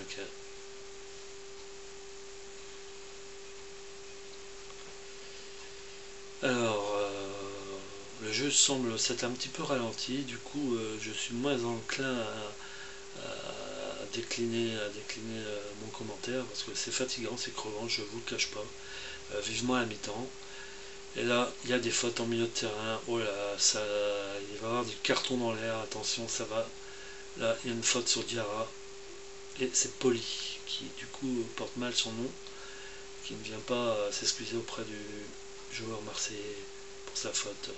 Alors, le jeu semble s'être un petit peu ralenti, du coup je suis moins enclin à décliner mon commentaire parce que c'est fatigant, c'est crevant, je vous le cache pas. Vivement à la mi-temps. Et là, il y a des fautes en milieu de terrain. Oh là, il va y avoir du carton dans l'air. Attention, ça va. Là, il y a une faute sur Diarra. Et c'est Poli qui, du coup, porte mal son nom. Qui ne vient pas s'excuser auprès du joueur marseillais pour sa faute.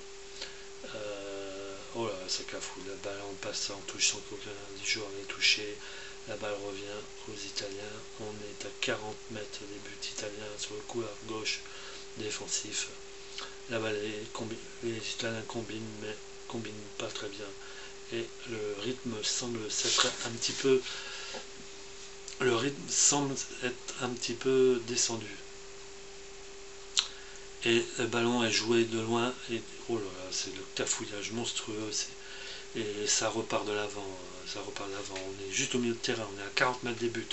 Oh là, ça cafouille. La balle en passe en touche sans qu'aucun des joueurs n'ait touché. La balle revient aux Italiens. On est à 40 mètres des buts italiens sur le couloir gauche défensif. La balle les Italiens combinent, mais combinent pas très bien. Et le rythme semble être un petit peu descendu. Et le ballon est joué de loin. Et oh là là, c'est le cafouillage monstrueux. Et ça repart de l'avant. On est juste au milieu de terrain. On est à 40 mètres des buts.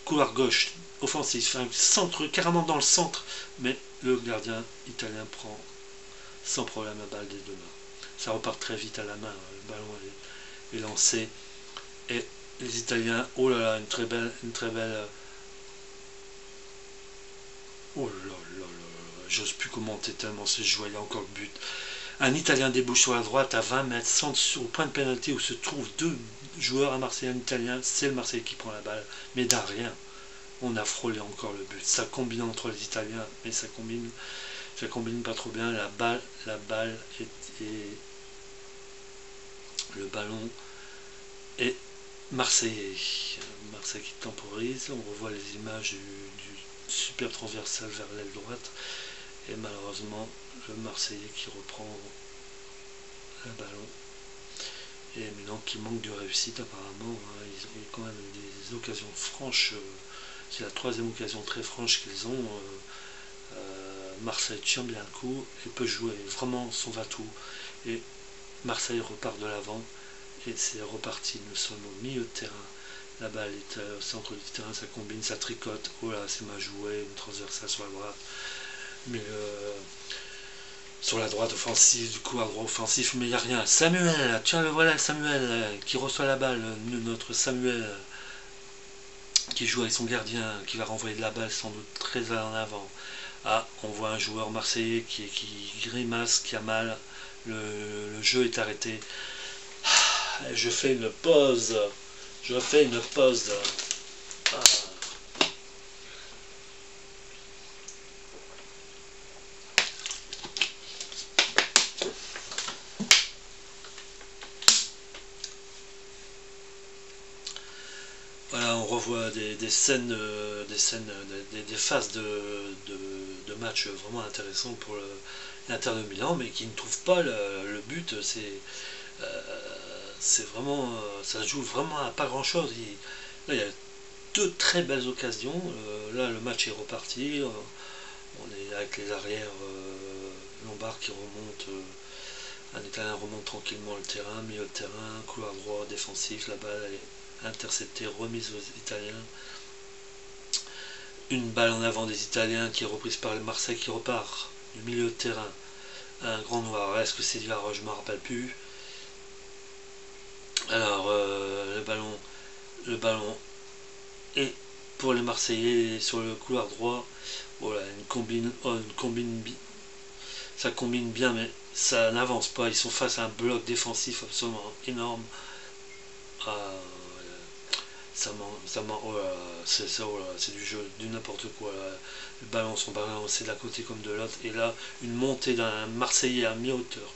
Couloir gauche, offensif, un centre carrément dans le centre, mais le gardien italien prend sans problème la balle des deux mains. Ça repart très vite à la main, le ballon est lancé, et les Italiens, oh là là, une très belle, oh là là là, j'ose plus commenter tellement c'est joué, il y a encore le but. Un Italien débouche sur la droite à 20 mètres, au point de pénalty où se trouvent deux joueurs, un Marseillais et un Italien. C'est le Marseillais qui prend la balle, mais d'un rien. on a frôlé encore le but. Ça combine entre les Italiens, mais ça combine pas trop bien. La balle est le ballon est marseillais. Marseille qui temporise. On revoit les images du super transversal vers l'aile droite. Et malheureusement, le Marseillais qui reprend le ballon. Et Milan qui manque de réussite apparemment. Ils ont eu quand même des occasions franches. C'est la troisième occasion très franche qu'ils ont. Marseille tient bien le coup et peut jouer vraiment son va-tout. Et Marseille repart de l'avant. Et c'est reparti. Nous sommes au milieu de terrain. La balle est au centre du terrain. Ça combine, ça tricote. Oh là, c'est mal joué. Une transversale sur la droite. Mais sur la droite offensive, du coup à droite offensif, mais il n'y a rien. Samuel, tiens le voilà, Samuel qui reçoit la balle, notre Samuel qui joue avec son gardien, qui va renvoyer de la balle sans doute très en avant. Ah, on voit un joueur marseillais qui grimace, qui a mal, le jeu est arrêté. Je fais une pause, Ah. Voilà, on revoit des scènes, des phases de match vraiment intéressantes pour l'Inter de Milan, mais qui ne trouvent pas le but. C'est vraiment, ça se joue vraiment à pas grand chose. Là, il y a deux très belles occasions. Là, le match est reparti. On est avec les arrières Lombard qui remontent. Un Italien remonte tranquillement le terrain, milieu de terrain, couloir droit, défensif. La balle est interceptée, remise aux Italiens. Une balle en avant des Italiens qui est reprise par le Marseille qui repart du milieu de terrain. Un grand noir. Est-ce que c'est Diarra? Je ne me rappelle plus. Alors, le ballon est pour les Marseillais sur le couloir droit. Voilà, ça combine bien, mais ça n'avance pas. Ils sont face à un bloc défensif absolument énorme. Oh là, c'est du jeu, du n'importe quoi. Là. Le ballon sont balancés d'un côté comme de l'autre. Et là, une montée d'un Marseillais à mi-hauteur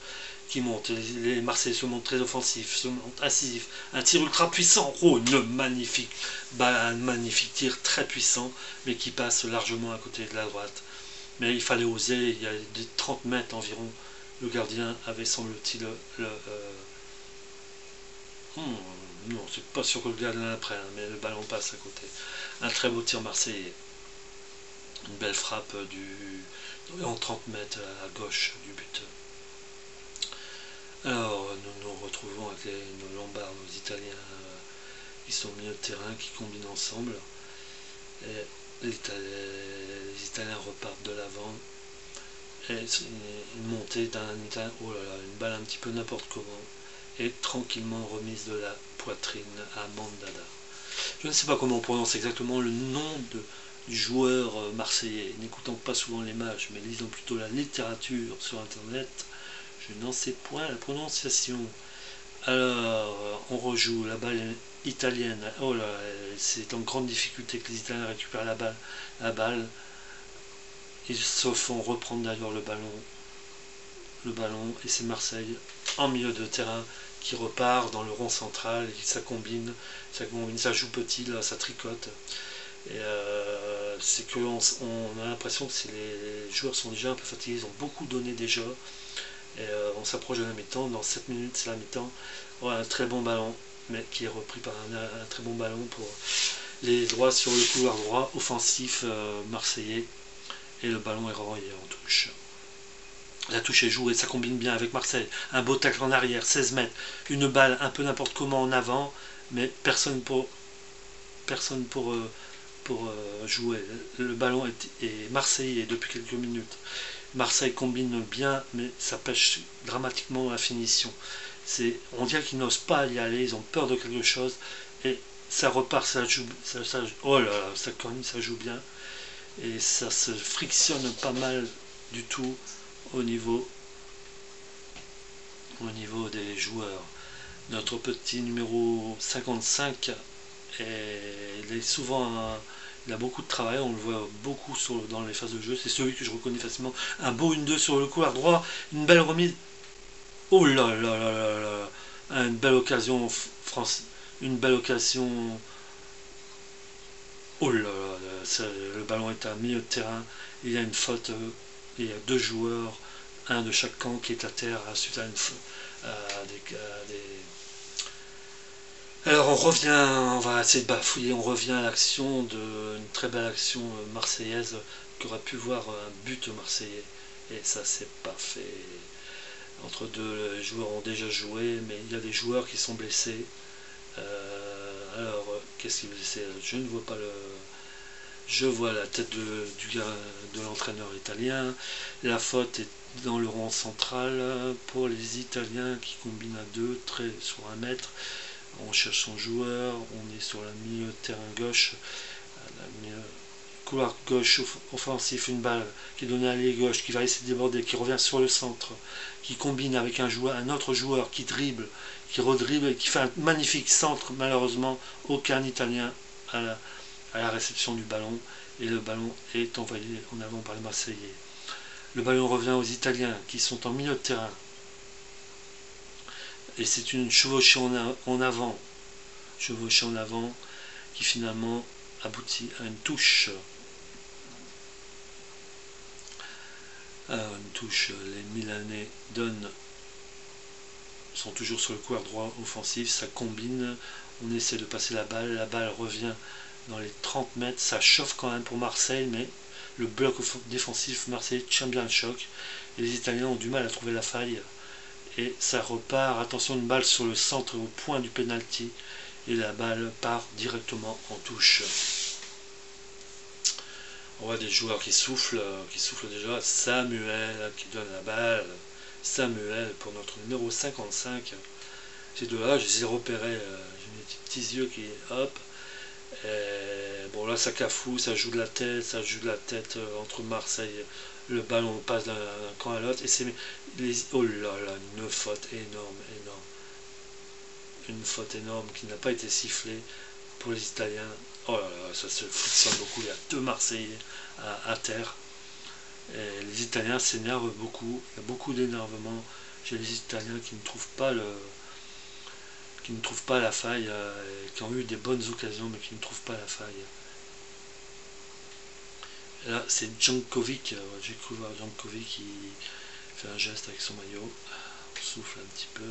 qui monte. Les Marseillais se montrent très offensifs, se montrent incisifs. Un tir ultra puissant. Oh, un magnifique tir très puissant, mais qui passe largement à côté de la droite. Mais il fallait oser. Il y a des 30 mètres environ. Le gardien avait, semble-t-il, non, c'est pas sûr que le gardien la prenne, mais le ballon passe à côté. Un très beau tir marseillais. Une belle frappe en 30 mètres à gauche du but. Alors, nous nous retrouvons avec nos Lombards, nos Italiens qui sont au milieu de terrain, qui combinent ensemble. Et les Italiens repartent de l'avant. Et une montée d'un Italien, oh là là, une balle un petit peu n'importe comment. Et tranquillement remise de la poitrine à Mandanda. Je ne sais pas comment on prononce exactement le nom du joueur marseillais. N'écoutant pas souvent les matchs, mais lisant plutôt la littérature sur internet, je n'en sais point la prononciation. Alors, on rejoue, la balle italienne. Oh là, c'est en grande difficulté que les Italiens récupèrent la balle. Ils se font reprendre d'ailleurs le ballon, et c'est Marseille en milieu de terrain qui repart dans le rond central, et ça combine, ça joue petit, là, ça tricote. Et c'est que on a l'impression que les joueurs sont déjà un peu fatigués, ils ont beaucoup donné déjà. Et on s'approche de la mi-temps, dans 7 minutes c'est la mi-temps. Oh, un très bon ballon, mais qui est repris par un très bon ballon pour les droits sur le couloir droit, offensif marseillais. Et le ballon est renvoyé en touche. La touche est jouée, ça combine bien avec Marseille. Un beau tacle en arrière, 16 mètres. Une balle un peu n'importe comment en avant, mais personne pour jouer. Le ballon est marseillais depuis quelques minutes. Marseille combine bien, mais ça pêche dramatiquement la finition. On dirait qu'ils n'osent pas y aller, ils ont peur de quelque chose, et ça repart, oh là là, ça cogne, ça joue bien, et ça se frictionne pas mal du tout au niveau des joueurs. Notre petit numéro 55, il est souvent Il a beaucoup de travail, on le voit beaucoup dans les phases de jeu. C'est celui que je reconnais facilement. Un beau 1-2 sur le couloir droit, une belle remise. Oh là là là là là. Une belle occasion France. Une belle occasion. Oh là là, le ballon est à milieu de terrain. Il y a une faute. Il y a deux joueurs, un de chaque camp qui est à terre suite à des. Alors on revient, on va essayer de bafouiller, on revient à l'action d'une très belle action marseillaise qui aurait pu voir un but marseillais. Et ça c'est pas fait. Entre deux joueurs ont déjà joué, mais il y a des joueurs qui sont blessés. Alors, qu'est-ce qui est blessé? Je ne vois pas le. Je vois la tête de l'entraîneur italien. La faute est dans le rond central pour les Italiens qui combinent à deux, très sur 1 mètre. On cherche son joueur, on est sur le milieu de terrain gauche, couloir gauche offensif, une balle qui est donnée à l'aile gauche, qui va essayer de déborder, qui revient sur le centre, qui combine avec un autre joueur qui dribble, qui redribble et qui fait un magnifique centre. Malheureusement, aucun Italien à la réception du ballon et le ballon est envoyé en avant par les Marseillais. Le ballon revient aux Italiens qui sont en milieu de terrain. Et c'est une chevauchée en avant qui finalement aboutit à une touche. Les Milanais sont toujours sur le couloir droit offensif, ça combine, on essaie de passer la balle revient dans les 30 mètres, ça chauffe quand même pour Marseille, mais le bloc défensif Marseille tient bien le choc, et les Italiens ont du mal à trouver la faille. Et ça repart, attention, une balle sur le centre au point du penalty et la balle part directement en touche. On voit des joueurs qui soufflent déjà. Samuel qui donne la balle. Samuel pour notre numéro 55. Ces deux-là, je les ai repérés, j'ai mes petits yeux qui hop. Et bon là ça cafouille, ça joue de la tête entre Marseille. Le ballon passe d'un camp à l'autre et c'est oh là là, une faute énorme. Une faute énorme qui n'a pas été sifflée pour les Italiens. Oh là là, ça se frictionne beaucoup, il y a deux Marseillais à terre. Et les Italiens s'énervent beaucoup, il y a beaucoup d'énervement chez les Italiens qui ne trouvent pas la faille, qui ont eu des bonnes occasions mais qui ne trouvent pas la faille. Là, c'est Jankovic, j'ai cru voir Jankovic qui fait un geste avec son maillot. On souffle un petit peu.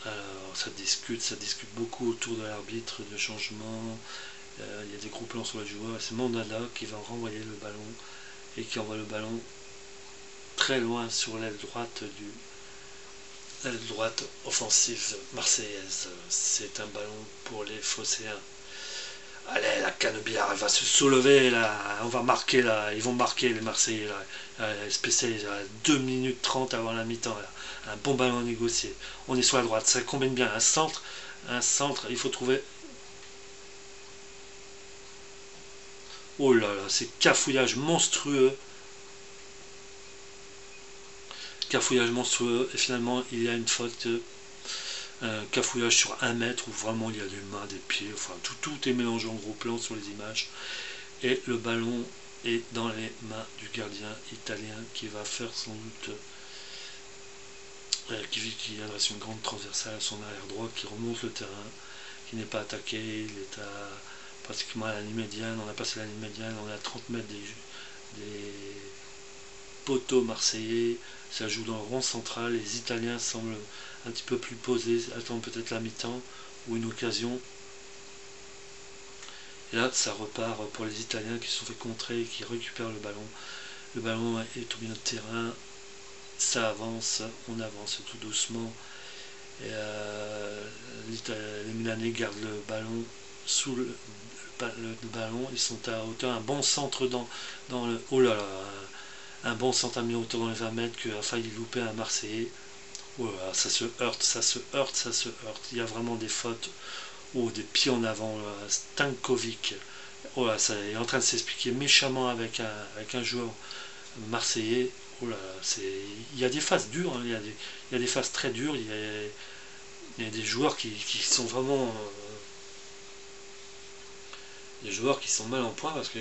Alors, ça discute beaucoup autour de l'arbitre, de changement. Il y a des gros plans sur les joueurs. C'est Mandanda qui va renvoyer le ballon et qui envoie le ballon très loin sur l'aile droite offensive marseillaise. C'est un ballon pour les Phocéens. Allez, la Canebière, elle va se soulever là, on va marquer là, ils vont marquer les Marseillais là, spécialisé à 2 minutes 30 avant la mi-temps là. Un bon ballon négocié. On est sur la droite, ça combine bien, un centre, il faut trouver. Oh là là, c'est cafouillage monstrueux. Et finalement il y a une faute. Un cafouillage sur 1 mètre où vraiment il y a des mains, des pieds, enfin tout est mélangé en gros plan sur les images. Et le ballon est dans les mains du gardien italien qui va faire sans doute qui adresse une grande transversale à son arrière droit, qui remonte le terrain, qui n'est pas attaqué, il est pratiquement à la ligne médiane, on a passé la ligne médiane, on est à 30 mètres des poteaux marseillais, ça joue dans le rond central, les Italiens semblent un petit peu plus posés, attendent peut-être la mi-temps ou une occasion. Et là, ça repart pour les Italiens qui se sont fait contrer et qui récupèrent le ballon. Le ballon est au milieu de terrain, ça avance, on avance tout doucement. Et les Milanais gardent le ballon sous le ballon, ils sont à hauteur, un bon centre dans le. Oh là là, un bon centre à mi-hauteur dans les 20 mètres que a failli louper un Marseillais. Oh là là, ça se heurte. Il y a vraiment des fautes. Oh, des pieds en avant. Là. Stankovic. Oh là, ça est en train de s'expliquer méchamment avec un joueur marseillais. Oh là, il y a des phases dures. Hein, il y a des phases très dures. Il y a des joueurs qui sont vraiment Les joueurs qui sont mal en point parce que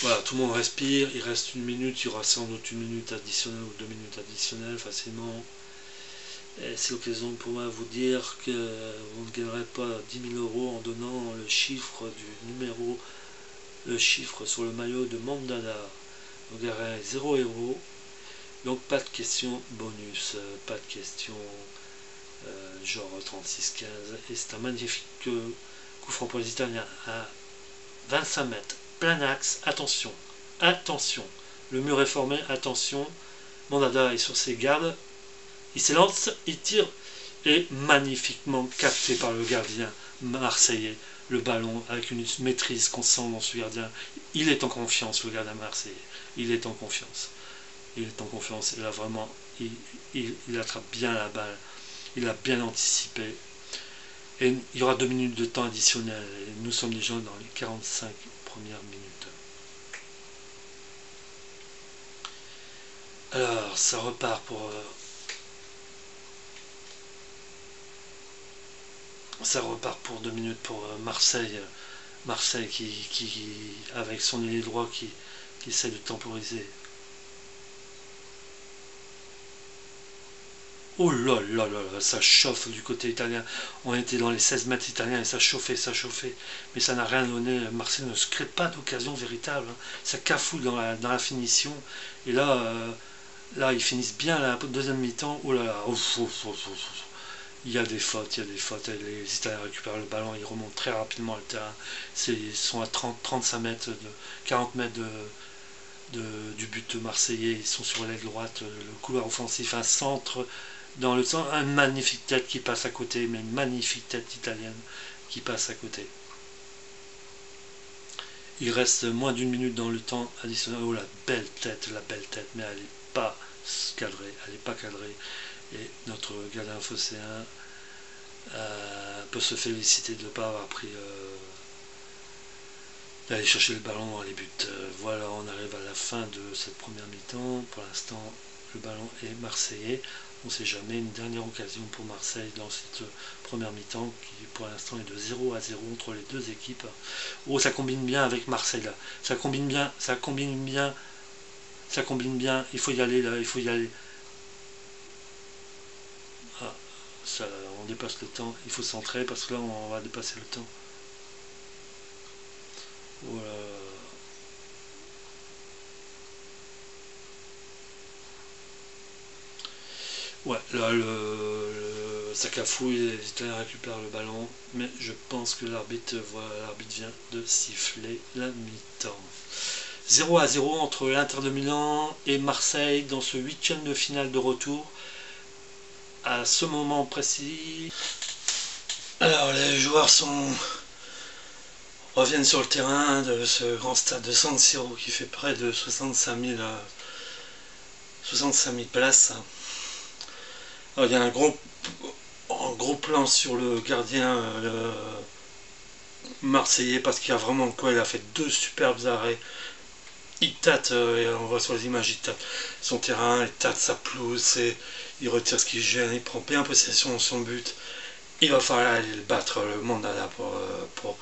voilà, tout le monde respire, il reste 1 minute, il y aura sans doute 1 minute additionnelle ou 2 minutes additionnelles facilement. C'est l'occasion pour moi de vous dire que vous ne gagnerez pas 10 000 € en donnant le chiffre du numéro, le chiffre sur le maillot de Mandanda. Vous gagnerez 0 €, donc pas de question bonus, pas de question genre 36-15. Et c'est un magnifique coup franc pour les Italiens à 25 mètres, plein axe, attention, attention, le mur est formé, attention, Mandanda est sur ses gardes, il s'élance, il tire, et magnifiquement capté par le gardien marseillais, le ballon avec une maîtrise qu'on sent dans ce gardien, il est en confiance, le gardien marseillais, il est en confiance, il est en confiance, et là vraiment, il attrape bien la balle, il a bien anticipé, et il y aura 2 minutes de temps additionnel, et nous sommes déjà dans les 45 premières minutes. Alors, ça repart pour... ça repart pour 2 minutes pour Marseille. Marseille qui avec son ailier droit qui essaie de temporiser. Oh là là là là, ça chauffe du côté italien. On était dans les 16 mètres italiens et ça chauffait, ça chauffait. Mais ça n'a rien donné. Marseille ne se crée pas d'occasion véritable. Hein. Ça cafouille dans la finition. Et là, là, ils finissent bien la deuxième mi-temps. Oh là là, ouf, ouf, ouf, ouf. Il y a des fautes, il y a des fautes. Et les Italiens récupèrent le ballon, ils remontent très rapidement le terrain. Ils sont à 35 mètres, 40 mètres du but marseillais. Ils sont sur l'aile droite, le couloir offensif, un centre dans le centre, une magnifique tête qui passe à côté, mais une magnifique tête italienne qui passe à côté. Il reste moins d'1 minute dans le temps additionnel. Oh la belle tête, mais elle n'est pas cadrée, elle n'est pas cadrée. Et notre gardien phocéen peut se féliciter de ne pas avoir pris d'aller chercher le ballon dans les buts. Voilà, on arrive à la fin de cette première mi-temps. Pour l'instant, le ballon est marseillais. On ne sait jamais, une dernière occasion pour Marseille dans cette première mi-temps qui pour l'instant est de 0-0 entre les deux équipes. Oh, ça combine bien avec Marseille là. Ça combine bien, ça combine bien, ça combine bien. Il faut y aller là, il faut y aller. Ah, ça, on dépasse le temps. Il faut centrer parce que là on va dépasser le temps. Voilà. Ouais, là ça cafouille, les Italiens récupèrent le ballon, mais je pense que l'arbitre vient de siffler la mi-temps. 0-0 entre l'Inter de Milan et Marseille dans ce 8e de finale de retour. À ce moment précis. Alors les joueurs reviennent sur le terrain de ce grand stade de San Siro qui fait près de 65 000 places. Alors, il y a un gros plan sur le gardien marseillais parce qu'il y a vraiment de quoi. Il a fait 2 superbes arrêts. Il tâte, on voit sur les images, il tâte son terrain, il tâte sa pelouse, il retire ce qui gêne, il prend bien possession de son but. Il va falloir aller le battre, le Mandanda, pour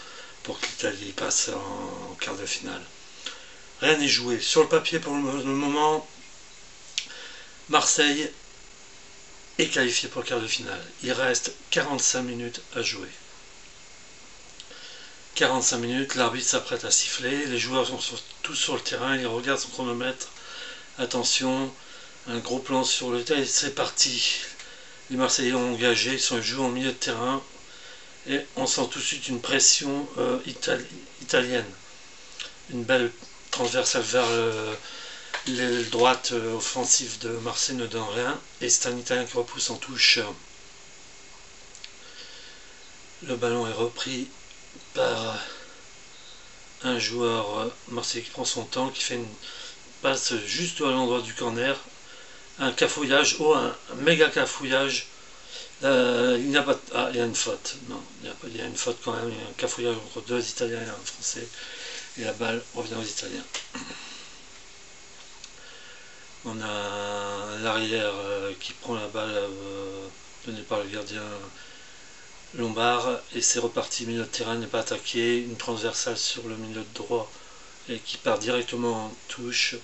que l'Italie passe en quart de finale. Rien n'est joué. Sur le papier pour le moment, Marseille est qualifié pour le quart de finale. Il reste 45 minutes à jouer. 45 minutes, l'arbitre s'apprête à siffler, les joueurs sont tous sur le terrain, ils regardent son chronomètre. Attention, un gros plan sur le terrain, c'est parti. Les Marseillais ont engagé, ils jouent en milieu de terrain et on sent tout de suite une pression italienne. Une belle transversale vers l'aile droite offensive de Marseille ne donne rien et c'est un Italien qui repousse en touche. Le ballon est repris par un joueur marseillais qui prend son temps, qui fait une passe juste à l'endroit du corner. Un cafouillage, un méga cafouillage. Il n'y a pas. Ah, il y a une faute. Non, il y a une faute quand même. Il y a un cafouillage entre 2 Italiens et un Français. Et la balle revient aux Italiens. On a l'arrière qui prend la balle donnée par le gardien Lombard, et c'est reparti, milieu de terrain n'est pas attaqué, une transversale sur le milieu de droit et qui part directement en touche.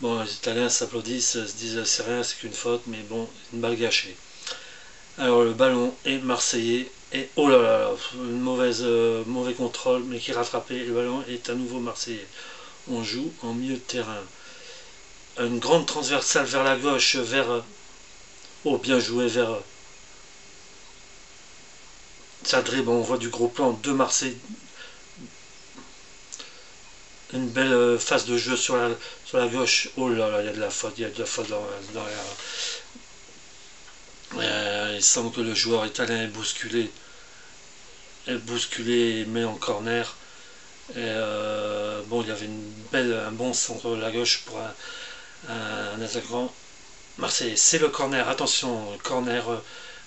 Bon, les Italiens s'applaudissent, se disent c'est rien, c'est qu'une faute, mais bon, une balle gâchée. Alors le ballon est marseillais, et oh là là, une mauvais contrôle, mais qui est rattrapé, le ballon est à nouveau marseillais. On joue en milieu de terrain. Une grande transversale vers la gauche, vers... Oh, bien joué, vers... Ça dribble, on voit du gros plan de Marseille. Une belle phase de jeu sur la gauche. Oh là là, il y a de la faute, il y a de la faute dans il semble que le joueur italien est bousculé et met en corner. Et bon, il y avait un bon centre de la gauche pour un attaquant marseillais. C'est le corner, attention, corner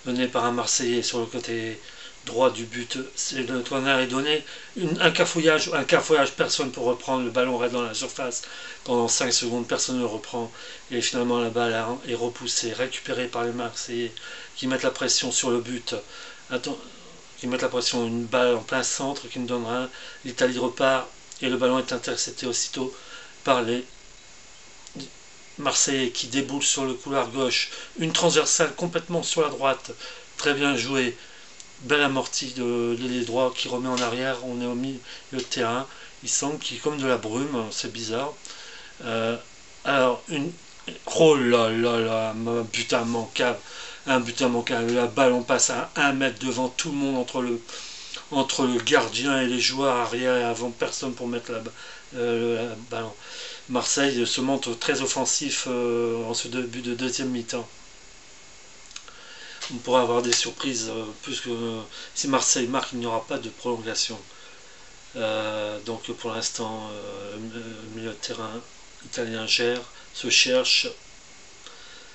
donné par un Marseillais sur le côté droit du but. Le corner est donné, un cafouillage, personne pour reprendre, le ballon reste dans la surface pendant 5 secondes, personne ne le reprend, et finalement la balle est repoussée, récupérée par les Marseillais qui mettent la pression sur le but. Qui mettent la pression, une balle en plein centre qui ne donne rien, l'Italie repart et le ballon est intercepté aussitôt par les Marseillais qui déboule sur le couloir gauche, une transversale complètement sur la droite, très bien joué, belle amortie de l'ailier droit qui remet en arrière, on est au milieu de terrain, il semble qu'il y ait comme de la brume, c'est bizarre. Alors, oh là là là, un butin manquable, la balle on passe à 1 mètre devant tout le monde entre le gardien et les joueurs arrière et avant personne pour mettre la ballon. Marseille se montre très offensif en ce début de deuxième mi-temps. On pourra avoir des surprises, puisque si Marseille marque, il n'y aura pas de prolongation. Donc pour l'instant, le milieu de terrain italien se cherche.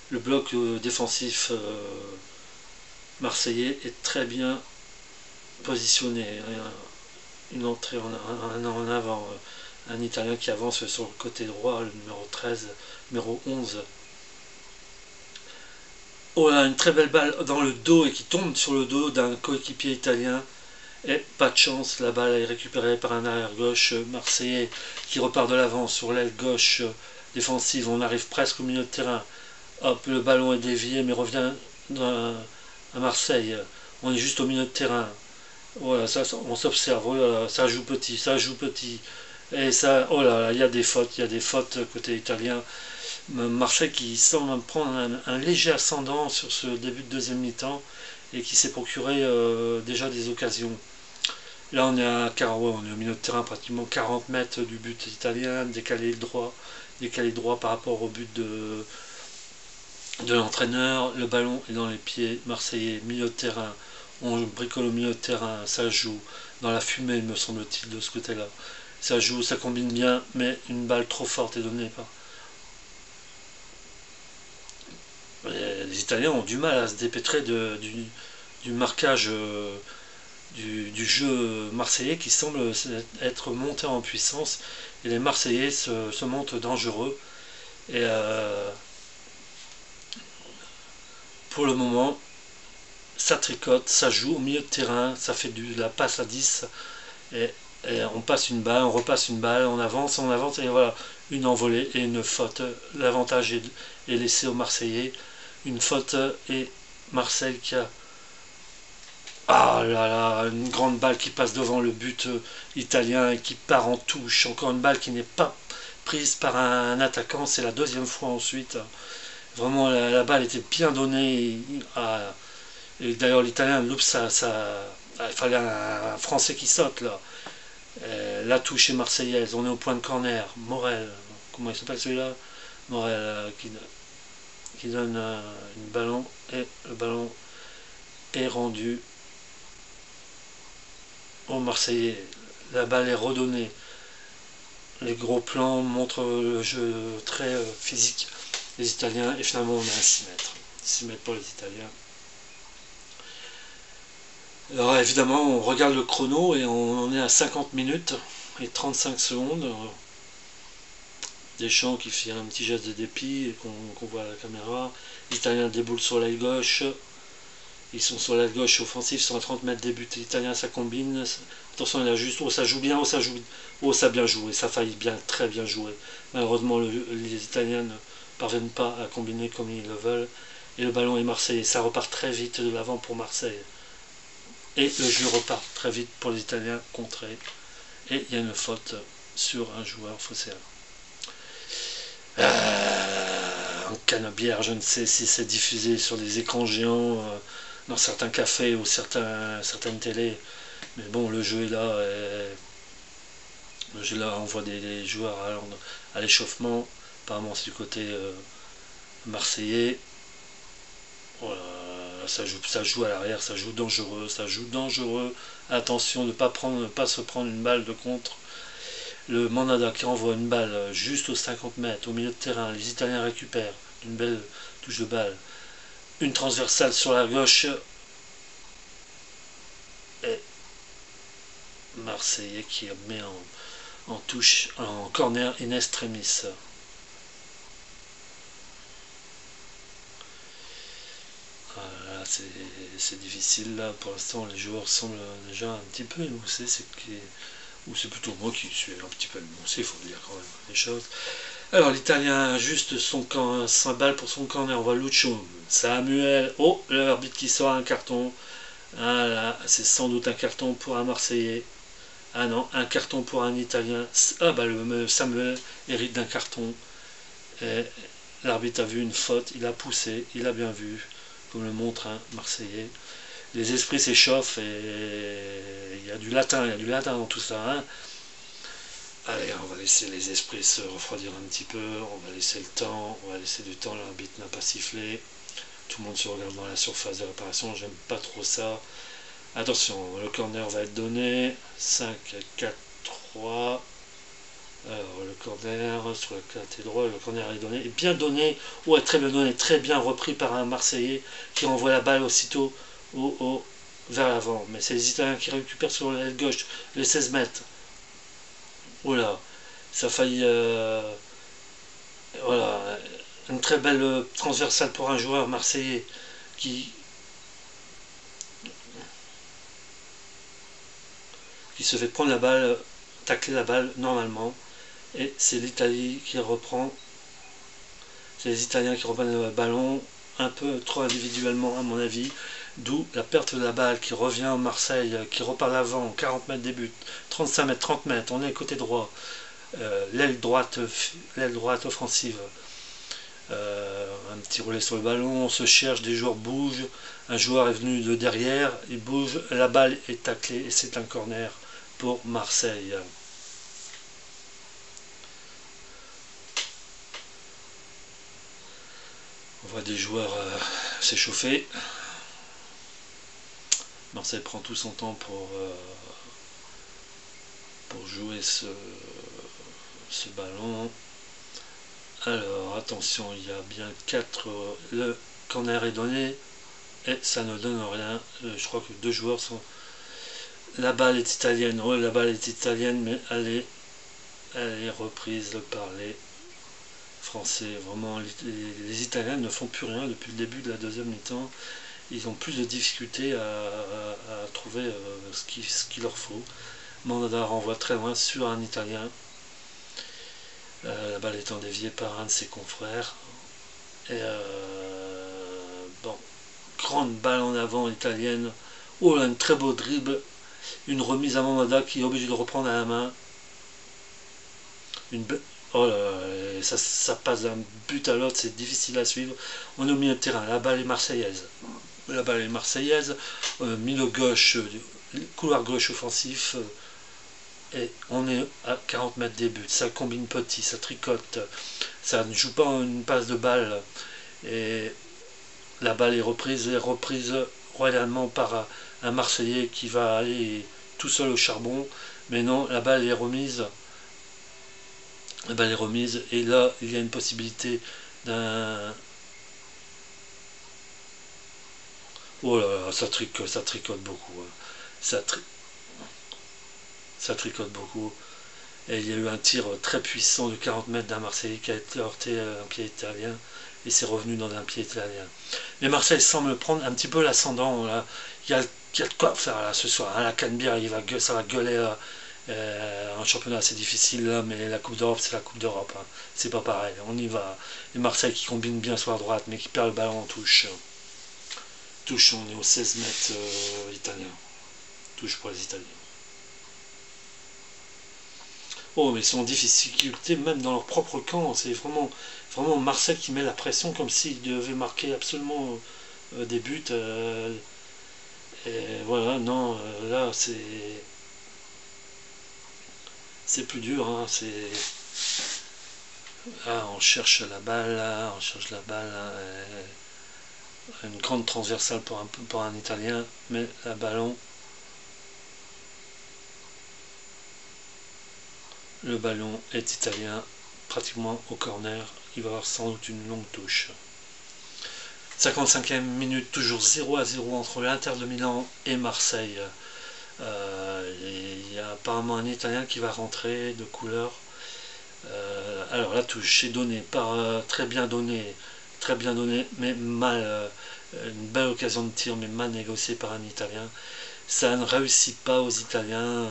Le bloc défensif marseillais est très bien positionné. Une entrée en avant. Un Italien qui avance sur le côté droit, le numéro 13, numéro 11. Oh là, une très belle balle dans le dos et qui tombe sur le dos d'un coéquipier italien. Et pas de chance, la balle est récupérée par un arrière-gauche marseillais qui repart de l'avant sur l'aile gauche défensive. On arrive presque au milieu de terrain. Hop, le ballon est dévié mais revient à Marseille. On est juste au milieu de terrain. Voilà, ça, on s'observe. Oh là là, ça joue petit. Et ça, oh là là, il y a des fautes côté italien. Marseille qui semble prendre un léger ascendant sur ce début de deuxième mi-temps et qui s'est procuré déjà des occasions. Là on est on est au milieu de terrain, pratiquement 40 mètres du but italien, décalé droit par rapport au but de l'entraîneur. Le ballon est dans les pieds marseillais, milieu de terrain. On bricole au milieu de terrain, ça joue dans la fumée, me semble-t-il, de ce côté-là. Ça joue, ça combine bien, mais une balle trop forte est donnée par. Les Italiens ont du mal à se dépêtrer du marquage du jeu marseillais qui semble être monté en puissance, et les Marseillais se montrent dangereux. Et pour le moment, ça tricote, ça joue au milieu de terrain, ça fait de la passe à 10, et on passe une balle, on repasse une balle, on avance, et voilà, une envolée et une faute. L'avantage est laissé aux Marseillais. Une faute et Marseille qui a... Ah là là, une grande balle qui passe devant le but italien et qui part en touche. Encore une balle qui n'est pas prise par un attaquant, c'est la deuxième fois ensuite. Vraiment, la balle était bien donnée. Et d'ailleurs, l'italien loupe ça. Il fallait un Français qui saute là. La touche est marseillaise, on est au point de corner. Morel, comment il s'appelle celui-là? Morel qui donne une ballon, et le ballon est rendu aux Marseillais. La balle est redonnée. Les gros plans montrent le jeu très physique des Italiens, et finalement on est à 6 mètres. 6 mètres pour les Italiens. Alors évidemment on regarde le chrono et on est à 50 minutes et 35 secondes. Deschamps qui fait un petit geste de dépit et qu'on voit à la caméra. L'Italien déboule sur l'aile gauche. Ils sont sur l'aile gauche offensive, ils sont à 30 mètres des buts italiens, ça combine. Attention, il a juste, oh ça joue bien, oh ça joue, oh ça a bien joué, ça a failli bien, très bien jouer. Malheureusement, les Italiens ne parviennent pas à combiner comme ils le veulent. Et le ballon est marseillais, ça repart très vite de l'avant pour Marseille. Et le jeu repart très vite pour les Italiens contrés. Et il y a une faute sur un joueur phocéen. En canebière, je ne sais si c'est diffusé sur des écrans géants dans certains cafés ou certaines télés. Mais bon, le jeu est là. Le jeu est là, on voit des joueurs à l'échauffement. Apparemment, c'est du côté marseillais. Voilà, ça joue à l'arrière, ça joue dangereux. Attention de ne pas se prendre une balle de contre. Le Mandanda qui envoie une balle juste aux 50 mètres, au milieu de terrain. Les Italiens récupèrent une belle touche de balle. Une transversale sur la gauche. Et Marseillais qui met en touche, en corner in extremis. Voilà, c'est difficile là. Pour l'instant, les joueurs semblent déjà un petit peu émoussés. Ou c'est plutôt moi qui suis un petit peu émoussé, il faut dire quand même les choses. Alors l'Italien ajuste sa balle pour son corner, on voit Lucho, Samuel, oh l'arbitre qui sort un carton, ah là, c'est sans doute un carton pour un Marseillais, ah non, un carton pour un Italien, ah bah le Samuel hérite d'un carton, l'arbitre a vu une faute, il a poussé, il a bien vu, comme le montre un Marseillais. Les esprits s'échauffent et il y a du latin dans tout ça. Hein. Allez, on va laisser les esprits se refroidir un petit peu, on va laisser du temps, l'arbitre n'a pas sifflé. Tout le monde se regarde dans la surface de réparation, j'aime pas trop ça. Attention, le corner va être donné. 5, 4, 3. Alors, le corner sur le côté droit, le corner est donné. Et bien donné, ouais, très bien donné, très bien repris par un Marseillais qui renvoie la balle aussitôt vers l'avant. Mais c'est les Italiens qui récupèrent sur l'aile gauche, les 16 mètres. Oula, ça a failli. Voilà, une très belle transversale pour un joueur marseillais qui se fait prendre la balle, tacler la balle normalement. Et c'est l'Italie qui reprend. C'est les Italiens qui reprennent le ballon un peu trop individuellement à mon avis. D'où la perte de la balle qui revient à Marseille, qui repart l'avant, 40 mètres des buts, 35 mètres, 30 mètres, on est côté droit. L'aile droite offensive. Un petit relais sur le ballon, on se cherche, des joueurs bougent. Un joueur est venu de derrière, il bouge, la balle est taclée et c'est un corner pour Marseille. On voit des joueurs s'échauffer. Marseille prend tout son temps pour jouer ce ballon. Alors attention, il y a bien 4. Le corner est donné et ça ne donne rien. Je crois que 2 joueurs sont. La balle est italienne. Ouais, la balle est italienne, mais elle est reprise par les Français. Vraiment, les Italiens ne font plus rien depuis le début de la deuxième mi-temps. Ils ont plus de difficultés à trouver ce qu'il leur faut. Mandanda renvoie très loin sur un Italien. La balle étant déviée par un de ses confrères. Et bon, grande balle en avant italienne. Oh là, un très beau dribble. Une remise à Mandanda qui est obligé de reprendre à la main. Oh là, ça passe d'un but à l'autre, c'est difficile à suivre. On est au milieu de terrain, la balle est marseillaise. Milieu gauche, couloir gauche offensif. Et on est à 40 mètres des buts, ça combine petit, ça tricote, ça ne joue pas une passe de balle, et la balle est reprise royalement par un Marseillais qui va aller tout seul au charbon, mais non, la balle est remise, et là, il y a une possibilité d'un... Oh là là, ça tricote beaucoup, hein. Ça tricote beaucoup. Et il y a eu un tir très puissant de 40 mètres d'un Marseillais qui a été heurté un pied italien et c'est revenu dans un pied italien. Les Marseillais semblent prendre un petit peu l'ascendant. Il y a de quoi faire là ce soir. Hein. La Canebière, ça va gueuler. Un championnat assez difficile là, mais la Coupe d'Europe, c'est la Coupe d'Europe. Hein. C'est pas pareil. On y va. Les Marseillais qui combinent bien sur la droite, mais qui perdent le ballon en touche. Touche, on est aux 16 mètres italiens. Touche pour les Italiens. Oh, mais ils sont en difficulté même dans leur propre camp. C'est vraiment Marseille qui met la pression comme s'il devait marquer absolument des buts. Et voilà, non, là c'est plus dur. Hein, là, on cherche la balle, là, on cherche la balle. Là, une grande transversale pour un Italien, mais la ballon. Le ballon est italien, pratiquement au corner. Il va y avoir sans doute une longue touche. 55e minute, toujours 0-0 entre l'Inter de Milan et Marseille. Il y a apparemment un Italien qui va rentrer de couleur. Alors la touche est donnée très bien donnée, mais mal. Une belle occasion de tir, mais mal négociée par un Italien. Ça ne réussit pas aux Italiens.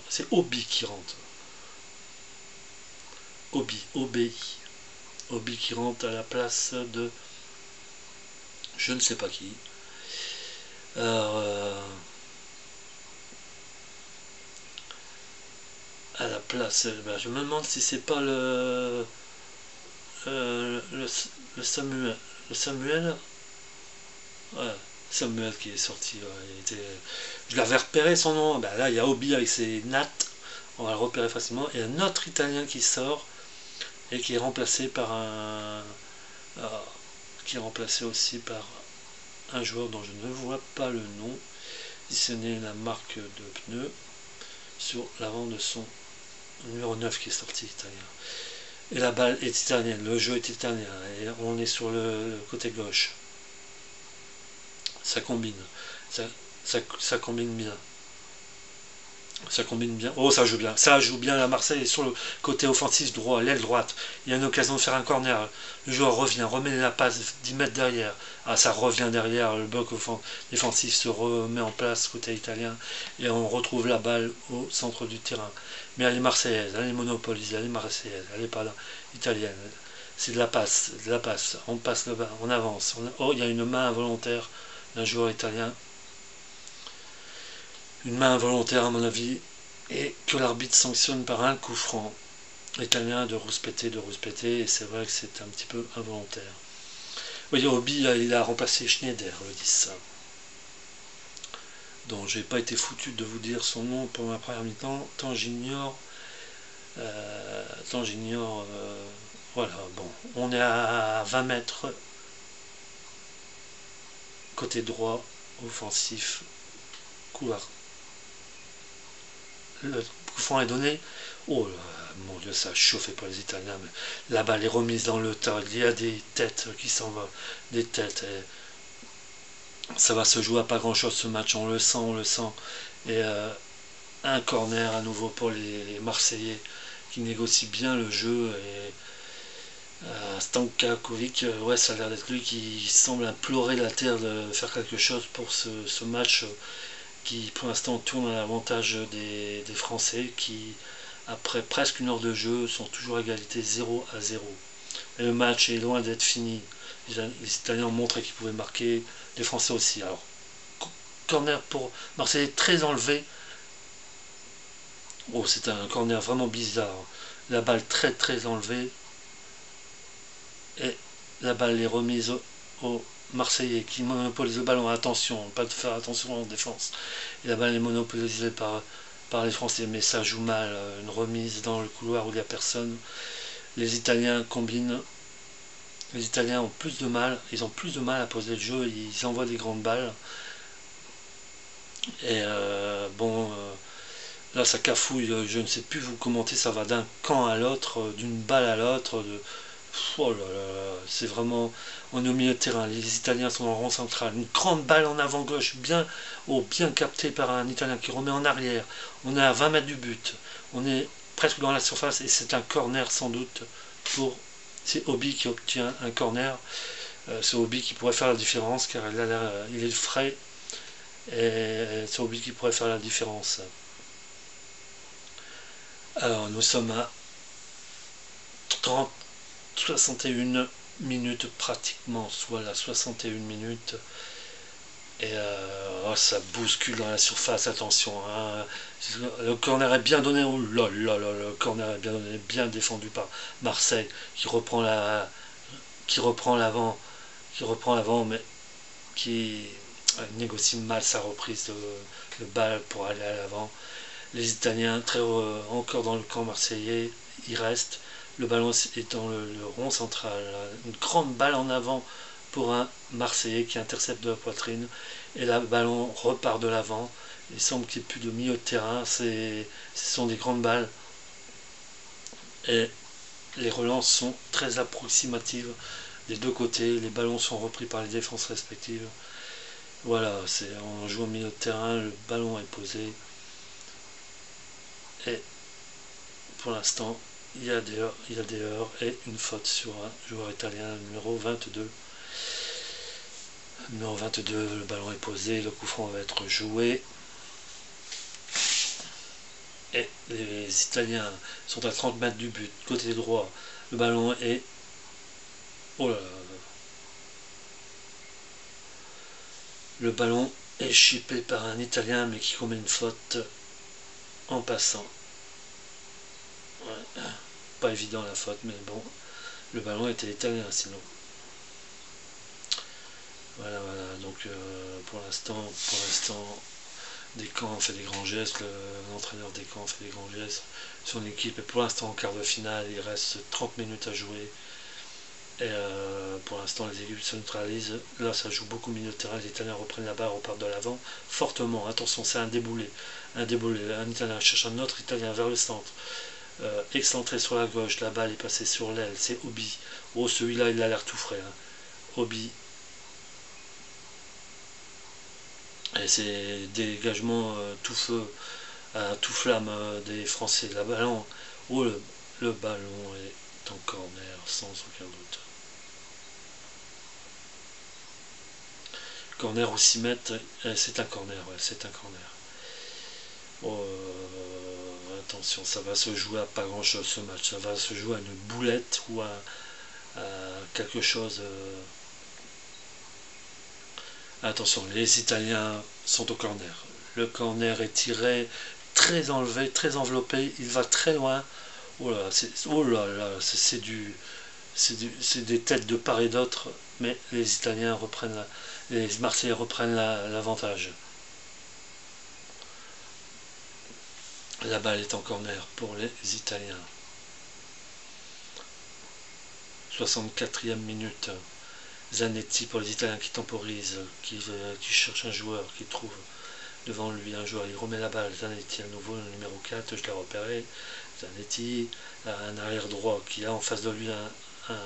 C'est Obi qui rentre. Obi qui rentre à la place de je ne sais pas qui. Alors, à la place, je me demande si c'est pas le Samuel. Le Samuel. Ouais, Samuel qui est sorti. Ouais, je l'avais repéré son nom. Là, il y a Obi avec ses nattes. On va le repérer facilement. Et un autre Italien qui sort et qui est remplacé par qui est remplacé aussi par un joueur dont je ne vois pas le nom, si ce n'est la marque de pneus sur l'avant de son numéro 9 qui est sorti italien. Et la balle est italienne, le jeu est italien, et on est sur le côté gauche. Ça combine, ça combine bien. Ça combine bien. Oh, ça joue bien. Ça joue bien. La Marseille est sur le côté offensif droit, l'aile droite. Il y a une occasion de faire un corner. Le joueur revient, remet la passe 10 mètres derrière. Ah, ça revient derrière. Le bloc défensif se remet en place côté italien. Et on retrouve la balle au centre du terrain. Mais elle est marseillaise, elle est monopolisée, elle est marseillaise, elle n'est pas italienne. C'est de la passe, On passe le bas, on avance. Oh, il y a une main involontaire d'un joueur italien. Une main involontaire à mon avis, et que l'arbitre sanctionne par un coup franc italien de rouspéter, et c'est vrai que c'est un petit peu involontaire. Vous voyez, Obi, il a remplacé Schneider, le 10. Donc j'ai pas été foutu de vous dire son nom pour ma première mi-temps, tant j'ignore. Voilà, bon, on est à 20 mètres, côté droit, offensif, couloir. Le coup franc est donné. Oh mon Dieu, ça a chauffé pour les Italiens. Mais la balle est remise dans le tas. Il y a des têtes qui s'en vont. Des têtes. Et ça va se jouer à pas grand chose ce match. On le sent. Et un corner à nouveau pour les Marseillais qui négocient bien le jeu. Et Stankovic, ouais, ça a l'air d'être lui qui semble implorer la terre de faire quelque chose pour ce match qui pour l'instant tourne à l'avantage des Français qui, après presque une heure de jeu, sont toujours à égalité 0-0. Et le match est loin d'être fini. Les Italiens ont montré qu'ils pouvaient marquer, les Français aussi. Alors, corner pour Marseille très enlevé. Oh, c'est un corner vraiment bizarre. La balle très très enlevée. Et la balle est remise au Marseillais qui monopolise le ballon. Attention, pas de faire attention en défense. Et la balle est monopolisée par les Français, mais ça joue mal. Une remise dans le couloir où il n'y a personne. Les Italiens combinent. Les Italiens ont plus de mal. Ils ont plus de mal à poser le jeu. Ils envoient des grandes balles. Et là ça cafouille. Je ne sais plus vous commenter. Ça va d'un camp à l'autre, d'une balle à l'autre. Oh là là, c'est vraiment, on est au milieu de terrain, les Italiens sont en rond central, une grande balle en avant gauche, bien haut, bien captée par un Italien qui remet en arrière, on est à 20 mètres du but, on est presque dans la surface et c'est un corner sans doute pour, c'est Obi qui obtient un corner, c'est Obi qui pourrait faire la différence car il est frais et c'est Obi qui pourrait faire la différence. Alors nous sommes à 30 61 minutes pratiquement, soit la 61 minutes. Et oh, ça bouscule dans la surface, attention. Hein. Le corner est bien donné, oh là là là, le corner est bien donné, bien défendu par Marseille, qui reprend l'avant, mais qui négocie mal sa reprise de balle pour aller à l'avant. Les Italiens, très encore dans le camp marseillais, ils restent. Le ballon est dans le rond central. Une grande balle en avant pour un Marseillais qui intercepte de la poitrine. Et le ballon repart de l'avant. Il semble qu'il n'y ait plus de milieu de terrain. Ce sont des grandes balles. Et les relances sont très approximatives des deux côtés. Les ballons sont repris par les défenses respectives. Voilà, on joue au milieu de terrain. Le ballon est posé. Et pour l'instant, il y a des heures et une faute sur un joueur italien, numéro 22. Numéro 22, le ballon est posé, le coup franc va être joué. Et les Italiens sont à 30 mètres du but, côté droit. Le ballon est... Oh là là. Le ballon est chippé par un Italien, mais qui commet une faute en passant. Ouais. Pas évident la faute, mais bon, le ballon était italien sinon. Voilà, donc pour l'instant, Descamps fait des grands gestes, l'entraîneur Descamps fait des grands gestes. Son équipe est pour l'instant en quart de finale, il reste 30 minutes à jouer. Et pour l'instant, les équipes se neutralisent. Là, ça joue beaucoup milieu de terrain. Les Italiens reprennent la barre, repartent de l'avant fortement. Attention, c'est un déboulé. Un Italien cherche un autre Italien vers le centre. Excentré sur la gauche, la balle est passée sur l'aile, c'est Obi. Oh, celui-là, il a l'air tout frais. Hein. Obi. Et c'est dégagement tout feu, tout flamme des Français. Oh, le ballon est en corner, sans aucun doute. Corner ou 6 mètres, c'est un corner, ouais, c'est un corner. Oh, attention, ça va se jouer à pas grand chose ce match, ça va se jouer à une boulette ou à quelque chose. Attention, les Italiens sont au corner. Le corner est tiré, très enlevé, très enveloppé, il va très loin. Oh là, c'est des têtes de part et d'autre, mais les Italiens les Marseillais reprennent l'avantage. La balle est en corner pour les Italiens. 64e minute. Zanetti pour les Italiens qui temporisent, qui cherche un joueur, qui trouve devant lui un joueur. Il remet la balle. Zanetti à nouveau, le numéro 4, je l'ai repéré. Zanetti, un arrière droit qui a en face de lui un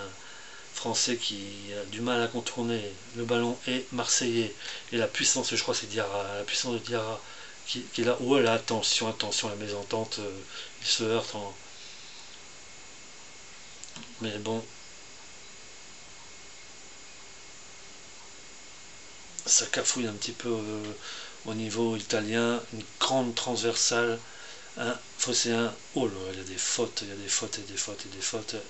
Français qui a du mal à contourner. Le ballon est marseillais. Et la puissance, je crois, c'est Diarra. La puissance de Diarra qui est là. Oh là, attention, la mésentente. Il se heurte en. Mais bon. Ça cafouille un petit peu au niveau italien. Une grande transversale. Un Phocéen. Oh là, il y a des fautes, et des fautes.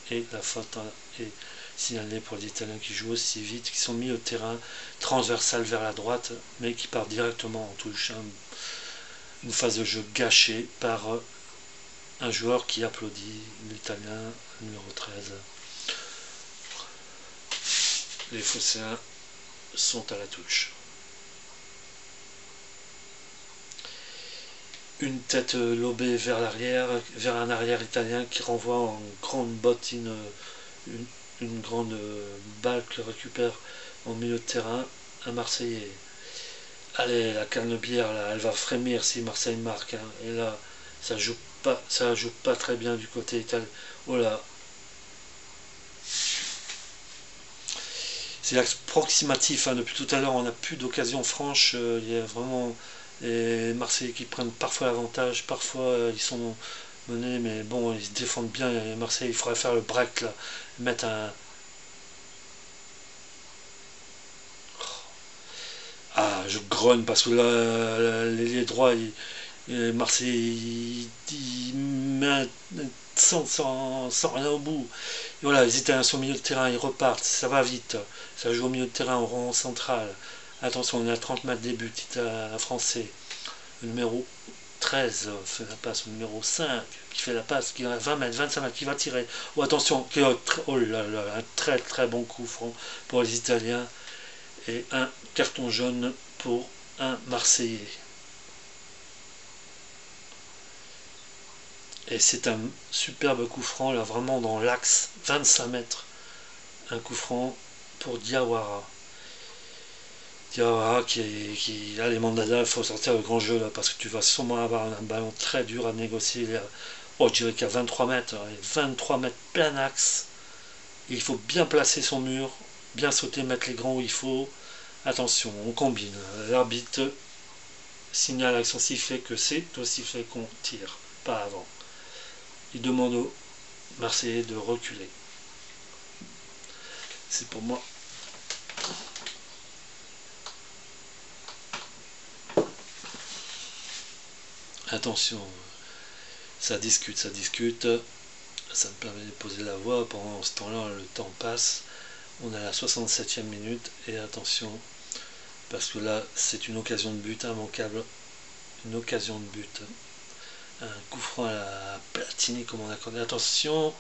Et la faute est signalée pour les Italiens qui jouent aussi vite, qui sont mis au terrain, transversale vers la droite, mais qui part directement en touche. Une phase de jeu gâchée par un joueur qui applaudit, l'Italien numéro 13. Les Phocéens sont à la touche. Une tête lobée vers l'arrière, vers un arrière italien qui renvoie en grande bottine une grande balle qu'il récupère au milieu de terrain, un Marseillais. Allez, la canebière là, elle va frémir si Marseille marque. Hein. Et là, ça joue pas très bien du côté italien. Oh là. c'est l'axe proximatif, hein. Depuis tout à l'heure on n'a plus d'occasion franche, il y a vraiment les Marseillais qui prennent parfois l'avantage, parfois ils sont menés, mais bon, ils se défendent bien, les Marseillais, il faudrait faire le break là, mettre un... Ah, je grogne parce que là, l'ailier droit, Marseille, il met sans rien au bout. Et voilà, les Italiens sont au milieu de terrain, ils repartent, ça va vite. Ça joue au milieu de terrain, au rond central. Attention, on est à 30 mètres des buts, français. Le numéro 13 fait la passe, le numéro 5 qui fait la passe, qui a 20 mètres, 25 mètres, qui va tirer. Oh attention, oh là là, un très très bon coup franc pour les Italiens. Et un carton jaune pour un Marseillais. Et c'est un superbe coup franc, là vraiment dans l'axe, 25 mètres. Un coup franc pour Diawara. Diawara qui là, les Mandanda, il faut sortir le grand jeu là, parce que tu vas sûrement avoir un ballon très dur à négocier. Oh, je dirais qu'à 23 mètres, 23 mètres plein axe. Il faut bien placer son mur, bien sauter, mettre les grands où il faut. Attention, on combine. L'arbitre signale avec son sifflet que c'est au sifflet qu'on tire, pas avant. Il demande aux Marseillais de reculer. C'est pour moi. Attention, ça discute. Ça me permet de poser la voix. Pendant ce temps-là, le temps passe. On est à la 67e minute. Et attention, parce que là, c'est une occasion de but immanquable. Une occasion de but. Un coup franc à la Platini, comme on a connu. Attention,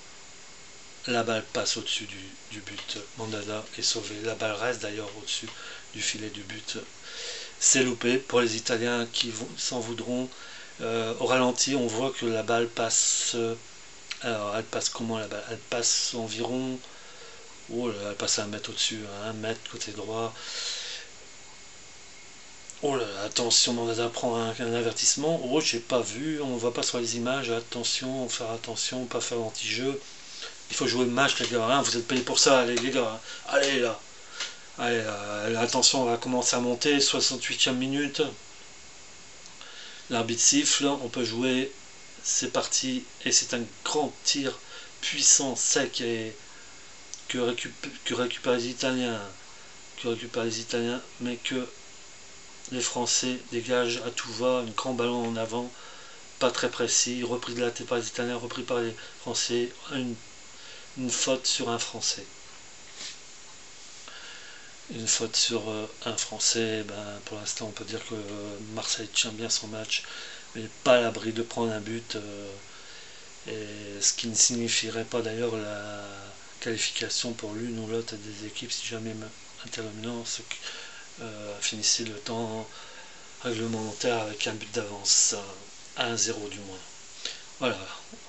la balle passe au-dessus du but. Mandanda est sauvé. La balle reste d'ailleurs au-dessus du filet du but. C'est loupé pour les Italiens qui s'en voudront. Au ralenti, on voit que la balle passe. Alors, elle passe comment la balle? Elle passe environ. Oh là, elle passe à 1 mètre au-dessus, à 1 mètre côté droit. Oh là là, attention, Mandanda prend un avertissement. Oh, j'ai pas vu, on voit pas sur les images. Attention, faire attention, pas faire l'anti-jeu. Il faut jouer le match, les gars. Hein, vous êtes payés pour ça, allez, les gars. Allez là. Allez, attention, on va commencer à monter. 68e minute. L'arbitre siffle, on peut jouer. C'est parti. Et c'est un grand tir puissant, sec et que récupèrent les Italiens. Mais que les Français dégagent à tout va, un grand ballon en avant, pas très précis, repris de la tête par les Italiens, repris par les Français, une faute sur un Français. Une faute sur un Français, pour l'instant on peut dire que Marseille tient bien son match, mais pas à l'abri de prendre un but, et ce qui ne signifierait pas d'ailleurs la qualification pour l'une ou l'autre des équipes si jamais intervenant finissait le temps réglementaire avec un but d'avance, 1-0 du moins. Voilà,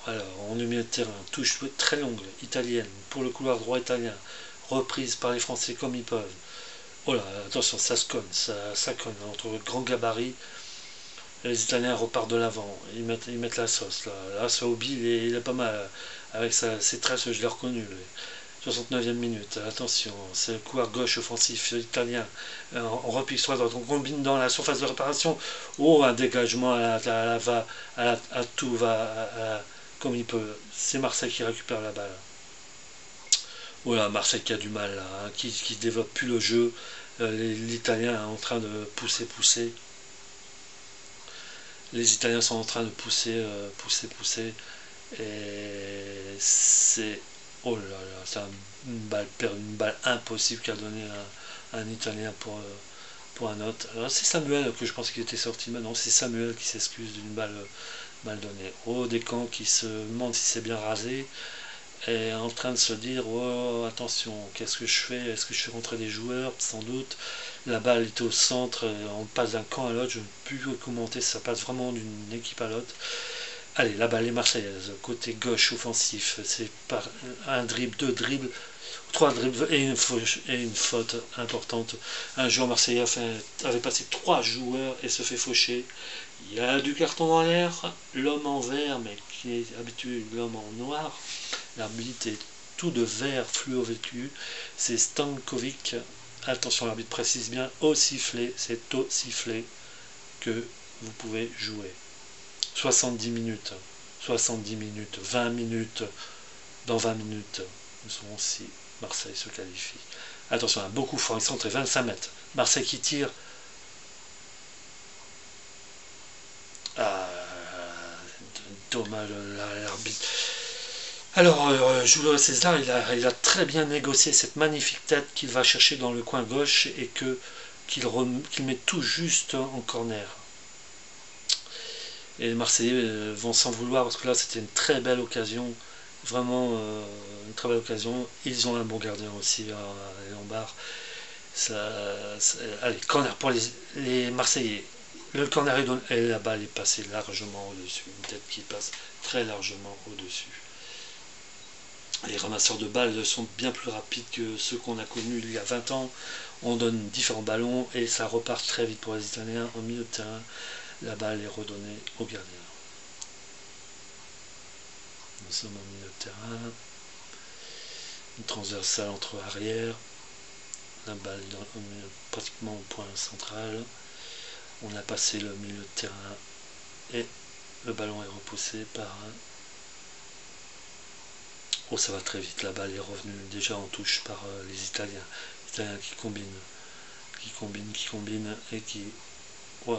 alors on est milieu de terrain, touche très longue, italienne, pour le couloir droit italien, reprise par les Français comme ils peuvent. Oh là, attention, ça se cogne, ça cogne, entre le grand gabarit, les Italiens repartent de l'avant, ils mettent la sauce, là ce hobby, il est pas mal, avec ses traces, je l'ai reconnu, 69e minute, attention, c'est le couloir gauche offensif italien, on repique sur la droite, on combine dans la surface de réparation, oh, un dégagement à tout va comme il peut, c'est Marseille qui récupère la balle. Voilà, Marseille qui a du mal, là, hein, qui développe plus le jeu, l'Italien est en train de pousser, les Italiens sont en train de pousser, et c'est... Oh là là, c'est une balle impossible qu'a donné un Italien pour un autre. Alors c'est Samuel que je pense qu'il était sorti, mais non, c'est Samuel qui s'excuse d'une balle mal donnée. Oh, Descamps qui se demande si c'est bien rasé, et en train de se dire, oh attention, qu'est-ce que je fais? Est-ce que je fais rentrer des joueurs? Sans doute. La balle est au centre, on passe d'un camp à l'autre, je ne peux plus commenter, ça passe vraiment d'une équipe à l'autre. Allez, la balle est marseillaise, côté gauche offensif, c'est par un dribble, 2 dribbles, 3 dribbles et une faute importante. Un joueur marseillais avait passé 3 joueurs et se fait faucher. Il y a du carton dans l'air, l'homme en vert, mais qui est habitué, l'homme en noir. L'arbitre est tout de vert fluo vécu. C'est Stankovic. Attention, l'arbitre précise bien, au sifflet, c'est au sifflet que vous pouvez jouer. 70 minutes, 70 minutes, 20 minutes, dans 20 minutes, nous serons si Marseille se qualifie. Attention, un beau coup franc, centré, 25 mètres. Marseille qui tire. Dommage, l'arbitre. Alors, Julio César, il a très bien négocié cette magnifique tête qu'il va chercher dans le coin gauche et qu'il met tout juste en corner. Et les Marseillais vont s'en vouloir parce que là, c'était une très belle occasion. Vraiment une très belle occasion. Ils ont un bon gardien aussi, les Lombards. Allez, corner pour les Marseillais. Le corner est donné et la balle est passée largement au-dessus. Une tête qui passe très largement au-dessus. Les ramasseurs de balles sont bien plus rapides que ceux qu'on a connus il y a 20 ans. On donne différents ballons et ça repart très vite pour les Italiens. Au milieu de terrain, la balle est redonnée au gardien. Nous sommes au milieu de terrain. Une transversale entre arrière. La balle est pratiquement au point central. On a passé le milieu de terrain et le ballon est repoussé par un... Oh, ça va très vite, la balle est revenue déjà en touche par les Italiens. Les Italiens qui combinent et qui... Ouais.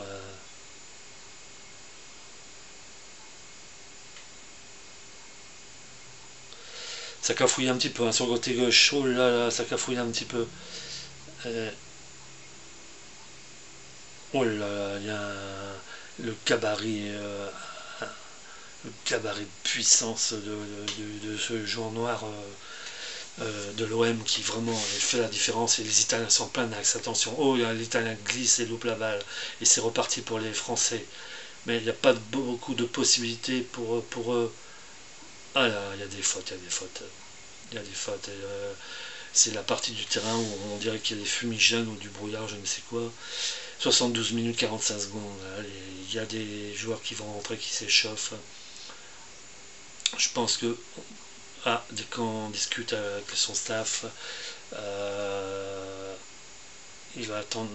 Ça cafouille un petit peu, hein, sur le côté gauche. Oh là là, ça cafouille un petit peu. Oh là là, il y a le gabarit de puissance de ce joueur noir de l'OM qui vraiment fait la différence et les Italiens sont plein d'axes. Attention, oh, l'Italien glisse et loupe la balle et c'est reparti pour les Français. Mais il n'y a pas beaucoup de possibilités pour eux. Ah là, il y a des fautes. C'est la partie du terrain où on dirait qu'il y a des fumigènes ou du brouillard, je ne sais quoi. 72 minutes 45 secondes. Il y a des joueurs qui vont rentrer, qui s'échauffent. Je pense que quand on discute avec son staff, il va attendre,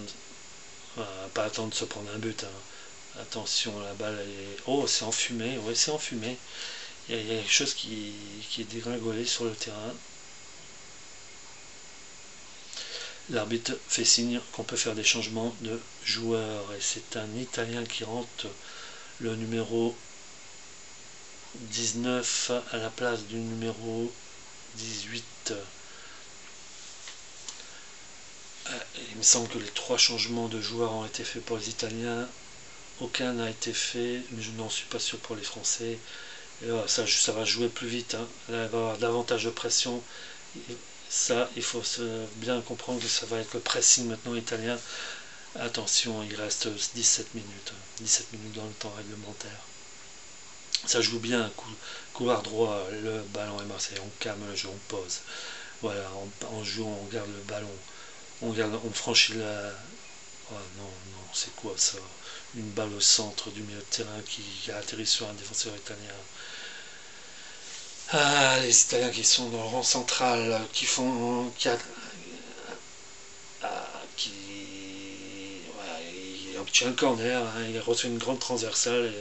pas attendre de se prendre un but. Hein. Attention, la balle est... Oh, c'est enfumé, ouais, c'est enfumé. Il y a quelque chose qui est dégringolé sur le terrain. L'arbitre fait signe qu'on peut faire des changements de joueurs et c'est un Italien qui rentre, le numéro 19 à la place du numéro 18. Il me semble que les 3 changements de joueurs ont été faits pour les Italiens. Aucun n'a été fait, mais je n'en suis pas sûr pour les Français. Et là, ça va jouer plus vite. Hein. Là, il va y avoir davantage de pression. Ça, il faut bien comprendre que ça va être le pressing maintenant italien. Attention, il reste 17 minutes. 17 minutes dans le temps réglementaire. Ça joue bien, couloir droit, le ballon est Marseille, on calme le jeu, on pose. Voilà, on joue, on garde le ballon. On franchit la... Oh non, c'est quoi ça? Une balle au centre du milieu de terrain qui atterrit sur un défenseur italien. Ah, les Italiens qui sont dans le rang central, qui obtient un corner, hein, il reçoit une grande transversale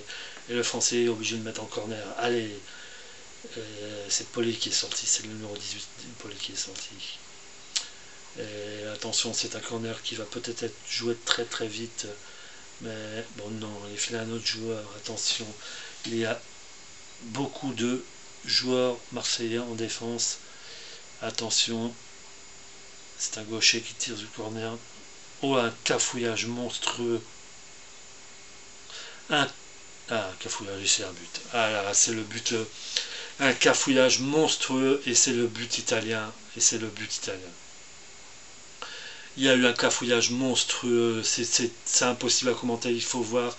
et le Français est obligé de mettre en corner. Allez, c'est Poli qui est sorti, c'est le numéro 18, Poli qui est sorti. Et attention, c'est un corner qui va peut-être être joué très très vite, mais bon non, il est filé à un autre joueur. Attention, il y a beaucoup de joueurs marseillais en défense. Attention, c'est un gaucher qui tire du corner. Oh, un cafouillage monstrueux. Cafouillage, c'est un but. Ah là, c'est le but. Un cafouillage monstrueux et c'est le but italien. Il y a eu un cafouillage monstrueux. C'est impossible à commenter, il faut voir.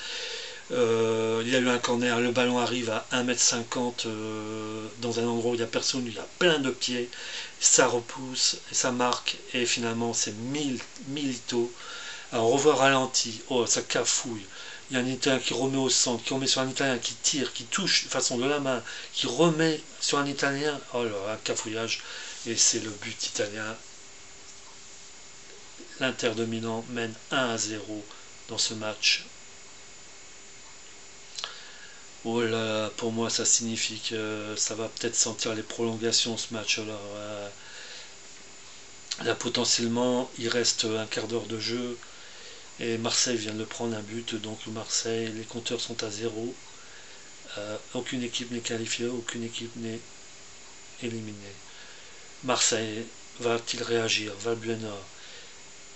Il y a eu un corner, le ballon arrive à 1m50 dans un endroit où il n'y a personne, il y a plein de pieds, ça repousse, et ça marque, et finalement c'est Milito. Alors on revoit ralenti, oh ça cafouille, Il y a un Italien qui remet au centre, qui remet sur un Italien, qui tire, qui touche de façon de la main, qui remet sur un Italien. Oh là, un cafouillage. Et c'est le but italien. L'Inter dominant mène 1-0 dans ce match. Oh là, pour moi, ça signifie que ça va peut-être sentir les prolongations, ce match-là. Là, potentiellement, il reste un quart d'heure de jeu. Et Marseille vient de prendre un but. Donc, Marseille, les compteurs sont à 0. Aucune équipe n'est qualifiée, aucune équipe n'est éliminée. Marseille va-t-il réagir? Valbuena.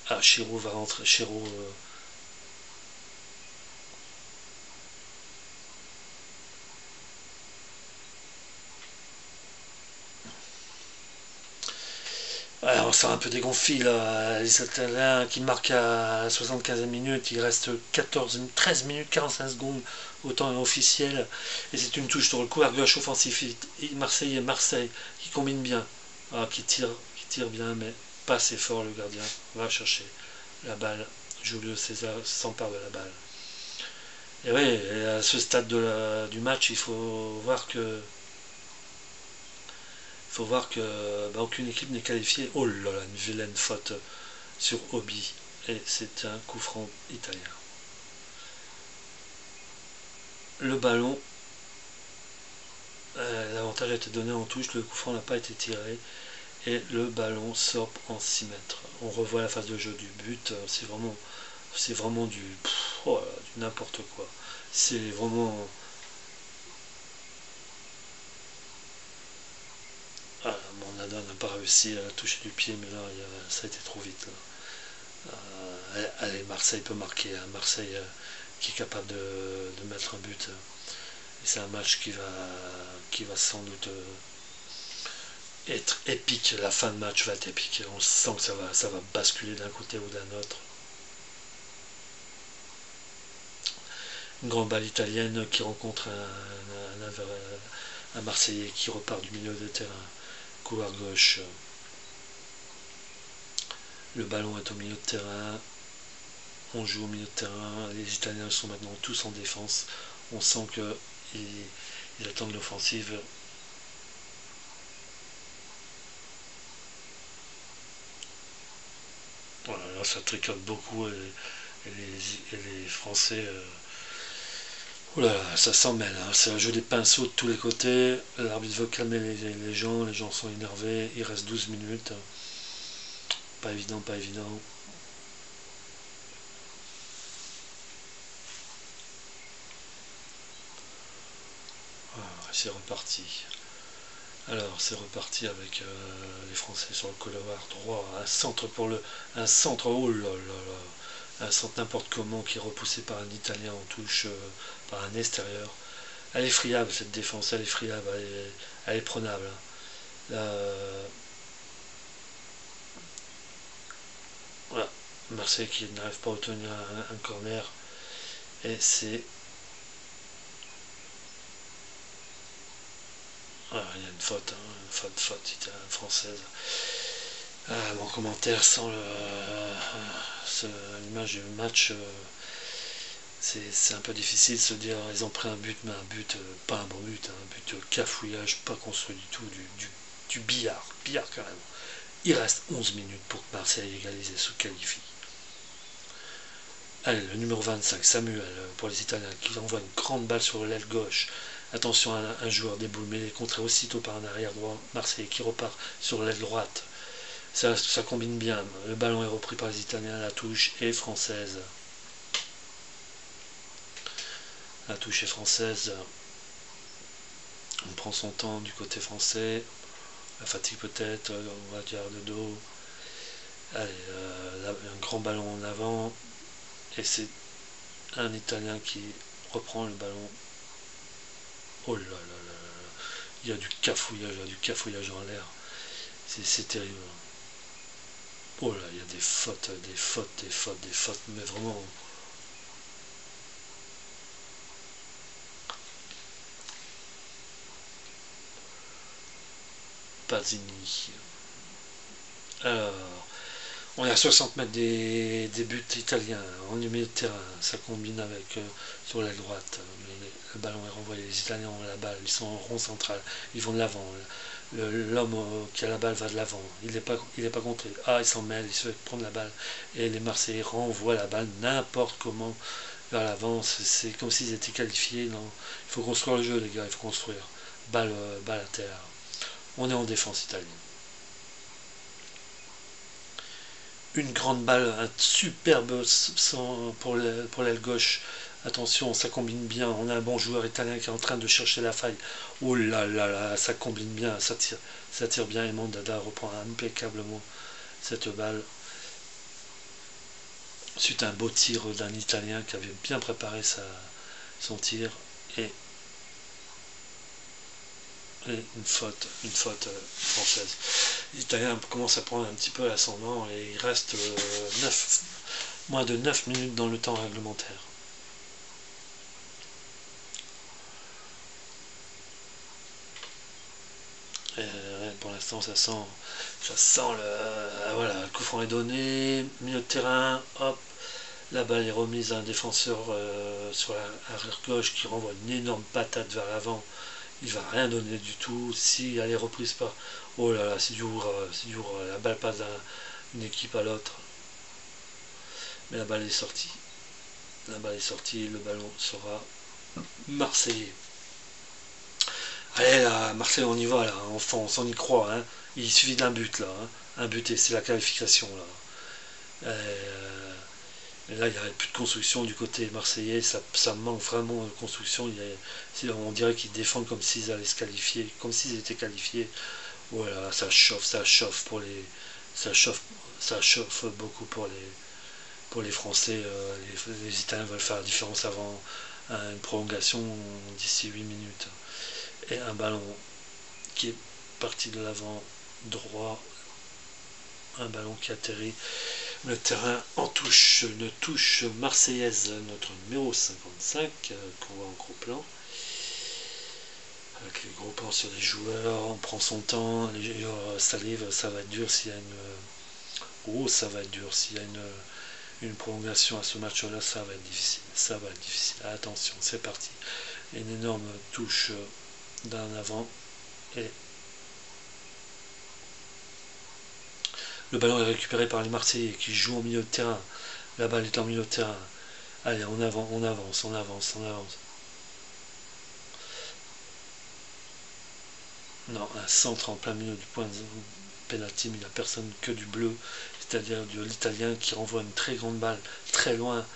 Ah, Chiro va rentrer. Chiro. On sent un peu dégonflé là. Les Italiens qui marquent à la 75e minute, il reste 13 minutes 45 secondes au temps officiel. Et c'est une touche sur le couloir gauche offensif. Marseille qui combine bien. Qui tire bien, mais pas assez fort. Le gardien va chercher la balle. Julio César s'empare de la balle. Et oui, à ce stade du match, il faut voir que aucune équipe n'est qualifiée. Oh là là, une vilaine faute sur Obi. Et c'est un coup franc italien. Le ballon, l'avantage a été donné en touche, le coup franc n'a pas été tiré. Et le ballon sort en 6 mètres. On revoit la phase de jeu du but. C'est vraiment du n'importe quoi. C'est vraiment... Monada n'a pas réussi à toucher du pied, mais là, ça a été trop vite. Allez, Marseille peut marquer. Marseille qui est capable de mettre un but. Et c'est un match qui va sans doute être épique. La fin de match va être épique. On sent que ça va basculer d'un côté ou d'un autre. Une grande balle italienne qui rencontre un Marseillais qui repart du milieu de terrain. Couloir gauche. Le ballon est au milieu de terrain. On joue au milieu de terrain. Les Italiens sont maintenant tous en défense. On sent qu'ils attendent l'offensive. Voilà, là ça tricote beaucoup et les Français... Oula, ça s'en mêle, hein. C'est un jeu des pinceaux de tous les côtés. L'arbitre veut calmer les gens sont énervés. Il reste 12 minutes. Pas évident, pas évident. C'est reparti. Alors, c'est reparti avec les Français sur le couloir droit. Un centre, oh là là là. Un centre n'importe comment qui est repoussé par un Italien en touche, par un extérieur. Elle est friable cette défense, elle est friable, elle est prenable. Voilà. Marseille qui n'arrive pas à obtenir un corner. Et c'est... il y a une faute, hein, une faute française. Mon commentaire sans l'image du match, c'est un peu difficile de se dire ils ont pris un but, mais un but, pas un bon but, un but cafouillage, pas construit du tout, du billard carrément. Il reste 11 minutes pour que Marseille égalise et se qualifie. Allez, le numéro 25, Samuel, pour les Italiens, qui envoie une grande balle sur l'aile gauche. Attention, un joueur déboule, mais il est contré aussitôt par un arrière droit Marseille qui repart sur l'aile droite. Ça combine bien. Le ballon est repris par les Italiens, la touche est française. La touche est française. On prend son temps du côté français. La fatigue peut-être, on va dire de dos. Allez, un grand ballon en avant. Et c'est un Italien qui reprend le ballon. Oh là là là là. Il y a du cafouillage en l'air. C'est terrible. Oh là, il y a des fautes, mais vraiment. Pasini. Alors, On est à 60 mètres des buts italiens, en milieu de terrain, ça combine avec sur l'aile droite, mais le ballon est renvoyé, les Italiens ont la balle, ils sont en rond central, ils vont de l'avant, l'homme qui a la balle va de l'avant, il n'est pas contré, il s'en mêle, il se fait prendre la balle, et les Marseillais renvoient la balle n'importe comment vers l'avant, c'est comme s'ils étaient qualifiés, non, il faut construire le jeu les gars, il faut construire, balle à terre, on est en défense italienne. Une grande balle, un superbe pour l'aile gauche. Attention, ça combine bien. On a un bon joueur italien qui est en train de chercher la faille. Oh là là là, ça combine bien, ça tire bien. Et Mandanda reprend impeccablement cette balle. Suite à un beau tir d'un Italien qui avait bien préparé son tir. Et une faute française. L'Italien commence à prendre un petit peu l'ascendant et il reste moins de 9 minutes dans le temps réglementaire. Et pour l'instant ça sent voilà, le coup franc est donné, milieu de terrain, hop, la balle est remise à un défenseur sur l'arrière gauche qui renvoie une énorme patate vers l'avant. Il va rien donner du tout. Si elle est reprise par... Oh là là, c'est dur, la balle passe d'une équipe à l'autre. Mais la balle est sortie. Le ballon sera marseillais. Allez là, Marseille, on y va là, on fonce, on y croit. Hein. Il suffit d'un but là. Hein. Un but et c'est la qualification là. Et là, il n'y a plus de construction du côté marseillais, ça manque vraiment de construction. On dirait qu'ils défendent comme s'ils allaient se qualifier, comme s'ils étaient qualifiés. Voilà, ça chauffe ça chauffe beaucoup pour les Français. Les Italiens veulent faire la différence avant une prolongation d'ici 8 minutes. Et un ballon qui est parti de l'avant droit, un ballon qui atterrit. Le terrain en touche, une touche marseillaise, notre numéro 55, qu'on voit en gros plan. Avec les gros plans sur les joueurs, on prend son temps, les joueurs salivent, ça va être dur s'il y a ça va être dur s'il y a une prolongation à ce match-là, ça va être difficile. Attention, c'est parti. Une énorme touche d'un avant et le ballon est récupéré par les Marseillais qui jouent au milieu de terrain. La balle est en milieu de terrain. Allez, on avance. Non, un centre en plein milieu du point de pénalty, mais il n'y a personne que du bleu, c'est-à-dire de l'Italien qui renvoie une très grande balle, très loin.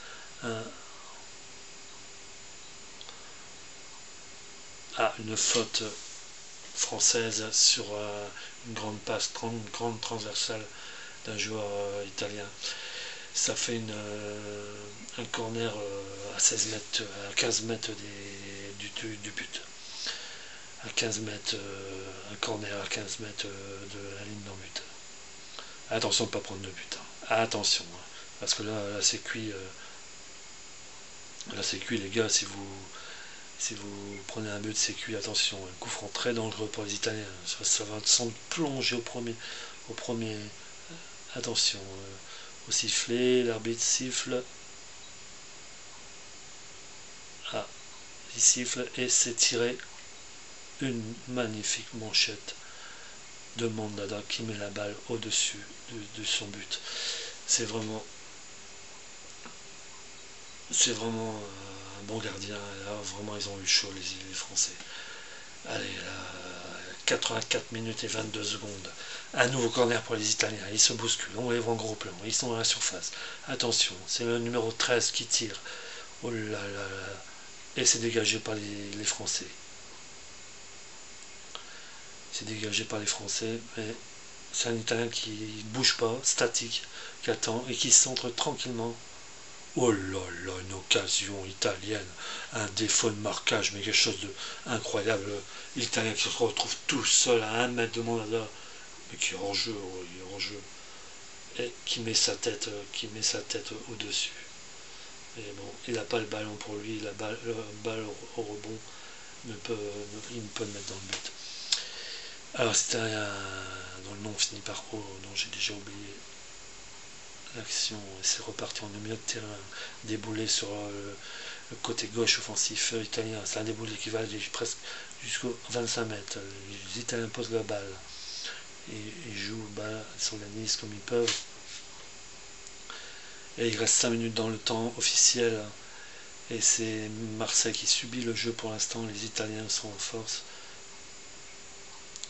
Une faute française sur une grande passe, une grande transversale d'un joueur italien. Ça fait un corner à 16 mètres, à 15 mètres du but. À 15 mètres, un corner à 15 mètres de la ligne d'en but. Attention de ne pas prendre de but. Hein. Attention, hein. Parce que là c'est cuit. Là c'est cuit les gars, si vous prenez un but, c'est cuit, attention, un coup franc très dangereux pour les Italiens, ça va sans plonger au premier. Attention, au sifflet, l'arbitre siffle. Il siffle et c'est tiré une magnifique manchette de Mandanda qui met la balle au-dessus de son but. C'est vraiment un bon gardien. Là, vraiment, ils ont eu chaud, les Français. Allez, là, 84 minutes et 22 secondes. Un nouveau corner pour les Italiens. Ils se bousculent. On les voit en gros plan. Ils sont dans la surface. Attention, c'est le numéro 13 qui tire. Oh là là là. Et c'est dégagé par les Français. C'est dégagé par les Français. Mais c'est un Italien qui ne bouge pas, statique, qui attend et qui centre tranquillement. Oh là là, une occasion italienne, un défaut de marquage, mais quelque chose d'incroyable. L'Italien qui se retrouve tout seul à 1 mètre de Mandanda, mais qui est en jeu, et qui met sa tête au-dessus. Et bon, il n'a pas le ballon pour lui, le balle au rebond, il ne peut le mettre dans le but. Alors c'était dont le nom finit par O, dont j'ai déjà oublié. l'action, c'est reparti en milieu de terrain, déboulé sur le côté gauche offensif italien. C'est un déboulé qui va aller presque jusqu'aux 25 mètres. Les Italiens posent la balle. Ils jouent sur la liste comme ils peuvent. Et il reste 5 minutes dans le temps officiel. Et c'est Marseille qui subit le jeu pour l'instant. Les Italiens sont en force.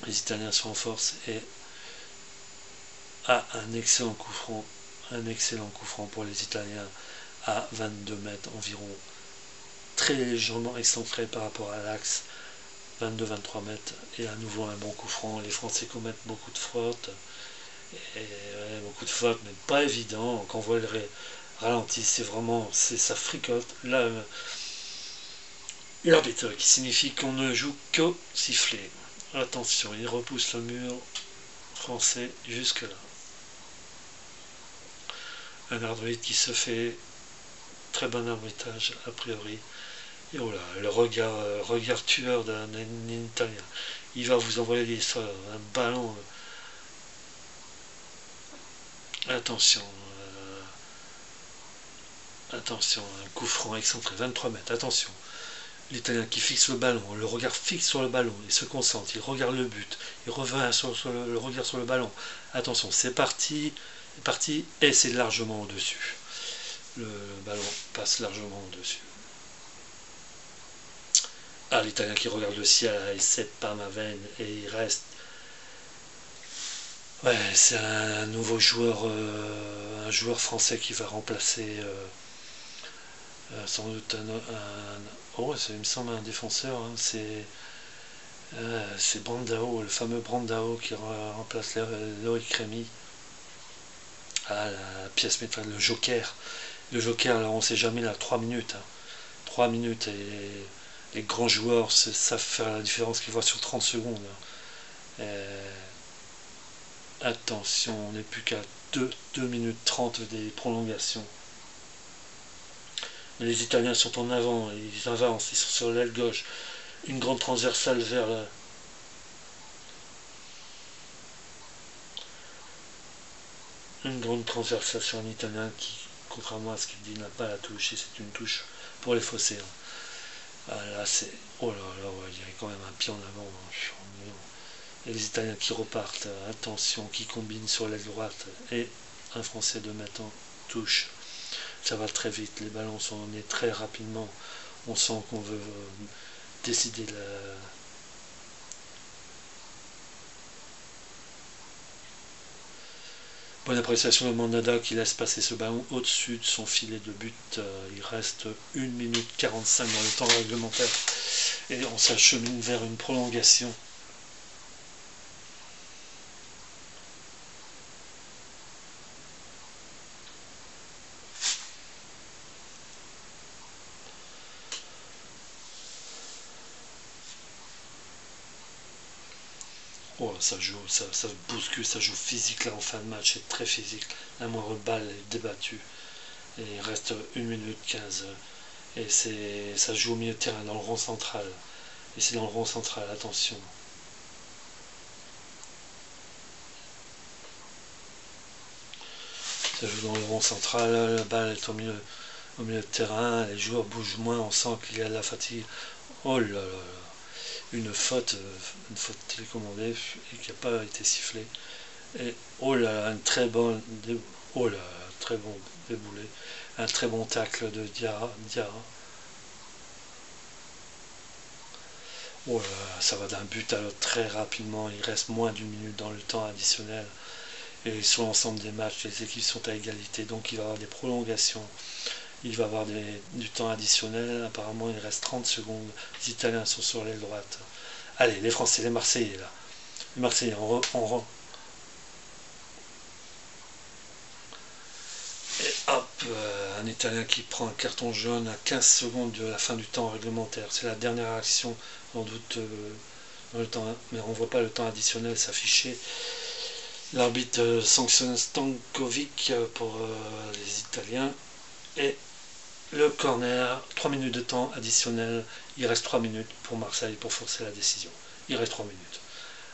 Les Italiens sont en force et un excellent coup franc. Un excellent coup franc pour les Italiens à 22 mètres environ. Très légèrement excentré par rapport à l'axe. 22-23 mètres. Et à nouveau un bon coup franc. Les Français commettent beaucoup de fautes. Beaucoup de fautes, mais pas évident. Quand on voit le ralenti, ça fricote. Là, l'arbitre qui signifie qu'on ne joue qu'au sifflet. Attention, il repousse le mur français jusque là. Un arbitre qui se fait très bon arbitrage a priori. Et voilà, le regard tueur d'un Italien. Il va vous envoyer un ballon. Attention, un coup franc excentré, 23 mètres, attention. L'Italien qui fixe le ballon, le regard fixe sur le ballon, il se concentre, il regarde le but, il revient sur le regard sur le ballon. Attention, c'est parti, et c'est largement au-dessus. Le ballon passe largement au-dessus. L'Italien qui regarde le ciel, il sépare ma veine et il reste. Ouais, c'est un nouveau joueur, un joueur français qui va remplacer sans doute il me semble un défenseur, hein, c'est Brandao, le fameux Brandao qui remplace Loïc Rémy à la pièce métal, le Joker. Le Joker, alors on sait jamais là, 3 minutes. Hein. 3 minutes et les grands joueurs savent faire la différence qu'ils voient sur 30 secondes. Attention, on n'est plus qu'à 2 minutes 30 des prolongations. Mais les Italiens sont en avant, ils avancent, ils sont sur l'aile gauche. Une grande transversale vers la... Une grande transversale sur un Italien qui, contrairement à ce qu'il dit, n'a pas la touche, et c'est une touche pour les faussaires. Là, c'est... Oh là là, ouais, il y a quand même un pied en avant. Et les Italiens qui repartent, attention, qui combinent sur l'aile droite, et un Français de mètres en touche. Ça va très vite, les ballons sont nés très rapidement. On sent qu'on veut décider la... Bonne appréciation de Mandanda qui laisse passer ce ballon au-dessus de son filet de but. Il reste 1 minute 45 dans le temps réglementaire. Et on s'achemine vers une prolongation. Oh, ça joue, ça bouscule, ça joue physique là en fin de match, c'est très physique. La moindre balle est débattue. Et il reste 1 minute 15. Et ça joue au milieu de terrain, dans le rond central. Et c'est dans le rond central, attention. Ça joue dans le rond central, la balle est au milieu de terrain, les joueurs bougent moins, on sent qu'il y a de la fatigue. Oh là là là. Une faute télécommandée et qui n'a pas été sifflée. Et oh là là, très bon déboulé, un très bon tacle de Diarra. Oh là là, ça va d'un but à l'autre très rapidement, il reste moins d'1 minute dans le temps additionnel. Et sur l'ensemble des matchs, les équipes sont à égalité, donc il va y avoir des prolongations. Il va y avoir du temps additionnel, apparemment il reste 30 secondes, les Italiens sont sur l'aile droite. Allez, les Français, les Marseillais là. Les Marseillais, Et hop, un Italien qui prend un carton jaune à 15 secondes de la fin du temps réglementaire. C'est la dernière action, sans doute, dans le temps, mais on ne voit pas le temps additionnel s'afficher. L'arbitre sanctionne Stankovic pour les Italiens. Et le corner, 3 minutes de temps additionnel, il reste 3 minutes pour Marseille pour forcer la décision. Il reste 3 minutes.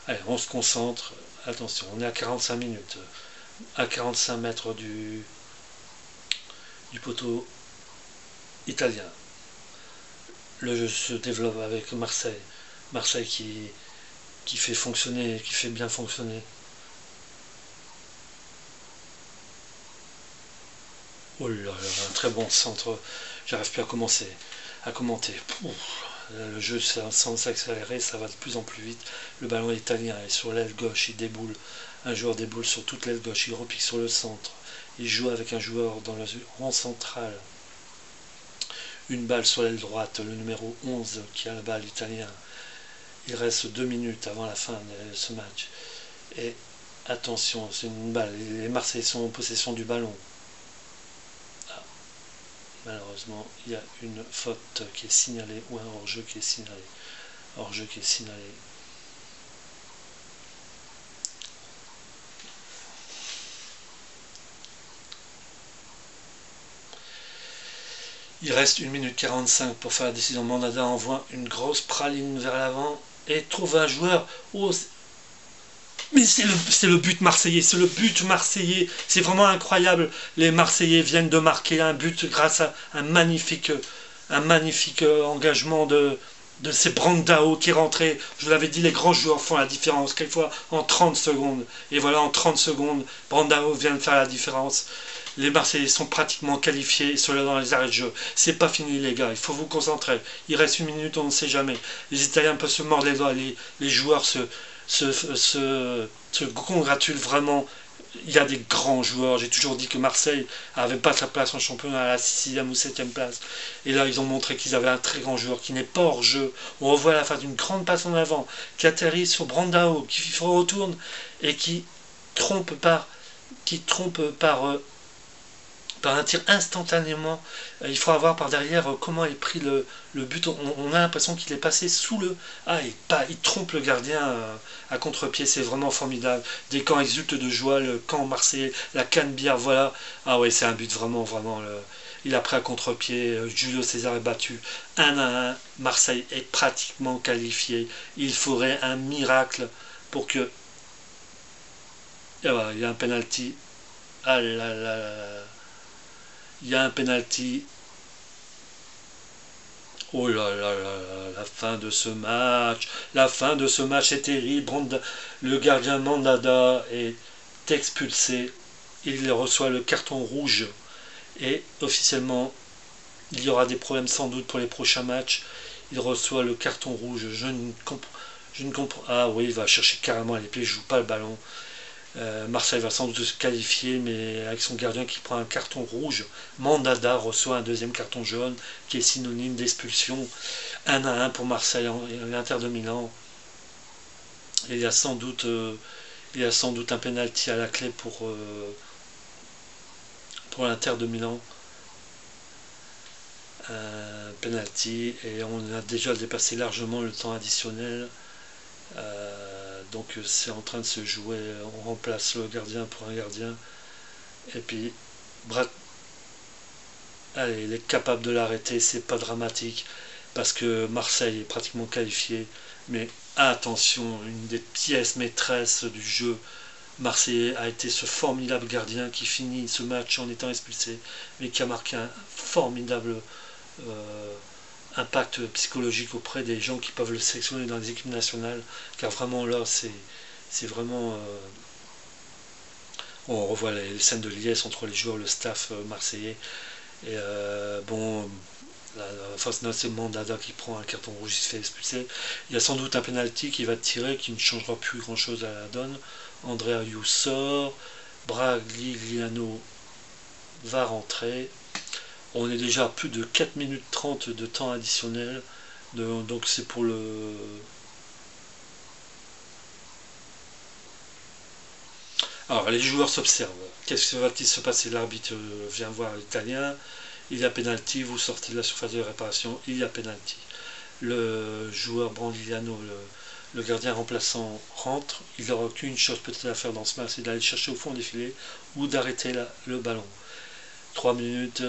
Allez, on se concentre, attention, on est à 45 minutes, à 45 mètres du du poteau italien. Le jeu se développe avec Marseille. Marseille qui fait fonctionner, qui fait bien fonctionner. Oh là là, un très bon centre. J'arrive plus à commenter. Le jeu semble s'accélérer, ça va de plus en plus vite. Le ballon italien est sur l'aile gauche, il déboule. Un joueur déboule sur toute l'aile gauche, il repique sur le centre. Il joue avec un joueur dans le rond central. Une balle sur l'aile droite, le numéro 11 qui a la balle italien. Il reste 2 minutes avant la fin de ce match. Et attention, c'est une balle. Les Marseillais sont en possession du ballon. Ah, malheureusement, il y a une faute qui est signalée ou un hors-jeu qui est signalé. Hors-jeu qui est signalé. Il reste 1 minute 45 pour faire la décision. Mandanda envoie une grosse praline vers l'avant et trouve un joueur. Oh, mais c'est le but marseillais, c'est le but marseillais. C'est vraiment incroyable. Les Marseillais viennent de marquer un but grâce à un magnifique engagement de ces Brandao qui est rentré. Je vous l'avais dit, les grands joueurs font la différence, quelquefois en 30 secondes. Et voilà, en 30 secondes, Brandao vient de faire la différence. Les Marseillais sont pratiquement qualifiés, cela dans les arrêts de jeu. C'est pas fini les gars, il faut vous concentrer. Il reste 1 minute, on ne sait jamais. Les Italiens peuvent se mordre les doigts, les joueurs se congratulent vraiment. Il y a des grands joueurs. J'ai toujours dit que Marseille n'avait pas sa place en championnat à la 6e ou 7e place. Et là, ils ont montré qu'ils avaient un très grand joueur qui n'est pas hors jeu. On revoit la fin d'une grande passe en avant, qui atterrit sur Brandao, qui retourne et qui trompe par un tir instantanément. Il faut avoir par derrière comment il pris le but. On a l'impression qu'il est passé sous le... Ah, il trompe le gardien à contre-pied, c'est vraiment formidable. Des camps exultent de joie, le camp marseillais, la Canebière, voilà. Ah ouais, c'est un but vraiment. Il a pris à contre-pied, Julio César est battu 1-1, Marseille est pratiquement qualifié. Il faudrait un miracle pour que... Et voilà, il y a un penalty. Ah là là là. Il y a un penalty. Oh là là là, la fin de ce match. La fin de ce match est terrible. Le gardien Mandanda est expulsé. Il reçoit le carton rouge. Et officiellement, il y aura des problèmes sans doute pour les prochains matchs. Il reçoit le carton rouge. Je ne comprends. Ah oui, il va chercher carrément à l'épée. Il ne joue pas le ballon. Marseille va sans doute se qualifier, mais avec son gardien qui prend un carton rouge, Mandanda reçoit un deuxième carton jaune qui est synonyme d'expulsion. 1-1 pour Marseille et l'Inter de Milan. Et il y a sans doute un penalty à la clé pour l'Inter de Milan. Un penalty et on a déjà dépassé largement le temps additionnel. Donc c'est en train de se jouer, on remplace le gardien pour un gardien, et puis allez, il est capable de l'arrêter, c'est pas dramatique, parce que Marseille est pratiquement qualifié, mais attention, une des pièces maîtresses du jeu marseillais a été ce formidable gardien qui finit ce match en étant expulsé, mais qui a marqué un formidable impact psychologique auprès des gens qui peuvent le sélectionner dans les équipes nationales, car vraiment là c'est vraiment on revoit les scènes de liesse entre les joueurs, le staff marseillais, et bon, la fausse note, c'est Mandanda qui prend un carton rouge, il se fait expulser. Il y a sans doute un penalty qui va tirer, qui ne changera plus grand chose à la donne. André Ayou sort, Bragliano va rentrer. On est déjà à plus de 4 minutes 30 de temps additionnel. Donc c'est pour le... Alors les joueurs s'observent. Qu'est-ce que va-t-il se passer? L'arbitre vient voir l'italien. Il y a penalty, vous sortez de la surface de réparation, il y a penalty. Le joueur Brandigliano, le gardien remplaçant, rentre. Il n'aura qu'une chose peut-être à faire dans ce match, c'est d'aller chercher au fond des filets ou d'arrêter le ballon. 3 minutes.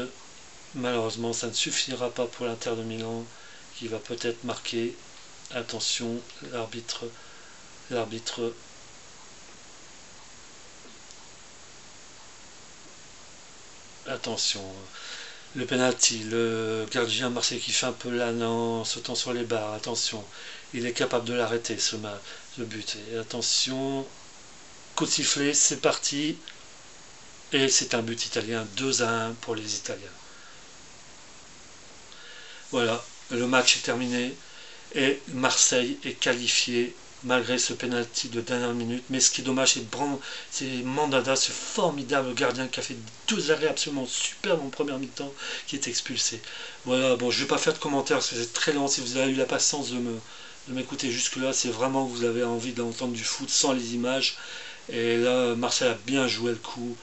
Malheureusement, ça ne suffira pas pour l'Inter de Milan, qui va peut-être marquer. Attention, l'arbitre attention. Le penalty, le gardien marseillais qui fait un peu l'âne en sautant sur les barres, attention. Il est capable de l'arrêter ce but. Et attention, coup de sifflet, c'est parti. Et c'est un but italien, 2-1 pour les Italiens. Voilà, le match est terminé et Marseille est qualifié malgré ce penalty de dernière minute. Mais ce qui est dommage, c'est Mandanda, ce formidable gardien qui a fait 2 arrêts absolument superbes en première mi-temps, qui est expulsé. Voilà, bon, je ne vais pas faire de commentaires parce que c'est très long. Si vous avez eu la patience de m'écouter jusque-là, c'est vraiment que vous avez envie d'entendre du foot sans les images. Et là, Marseille a bien joué le coup.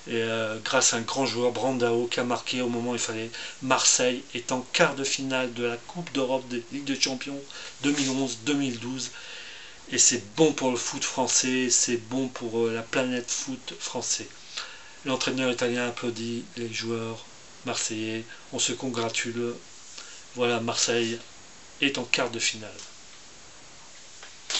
Et grâce à un grand joueur, Brandao, qui a marqué au moment où il fallait. Marseille est en quart de finale de la Coupe d'Europe des Ligue des Champions 2011-2012. Et c'est bon pour le foot français, c'est bon pour la planète foot français. L'entraîneur italien applaudit, les joueurs marseillais, on se congratule. Voilà, Marseille est en quart de finale.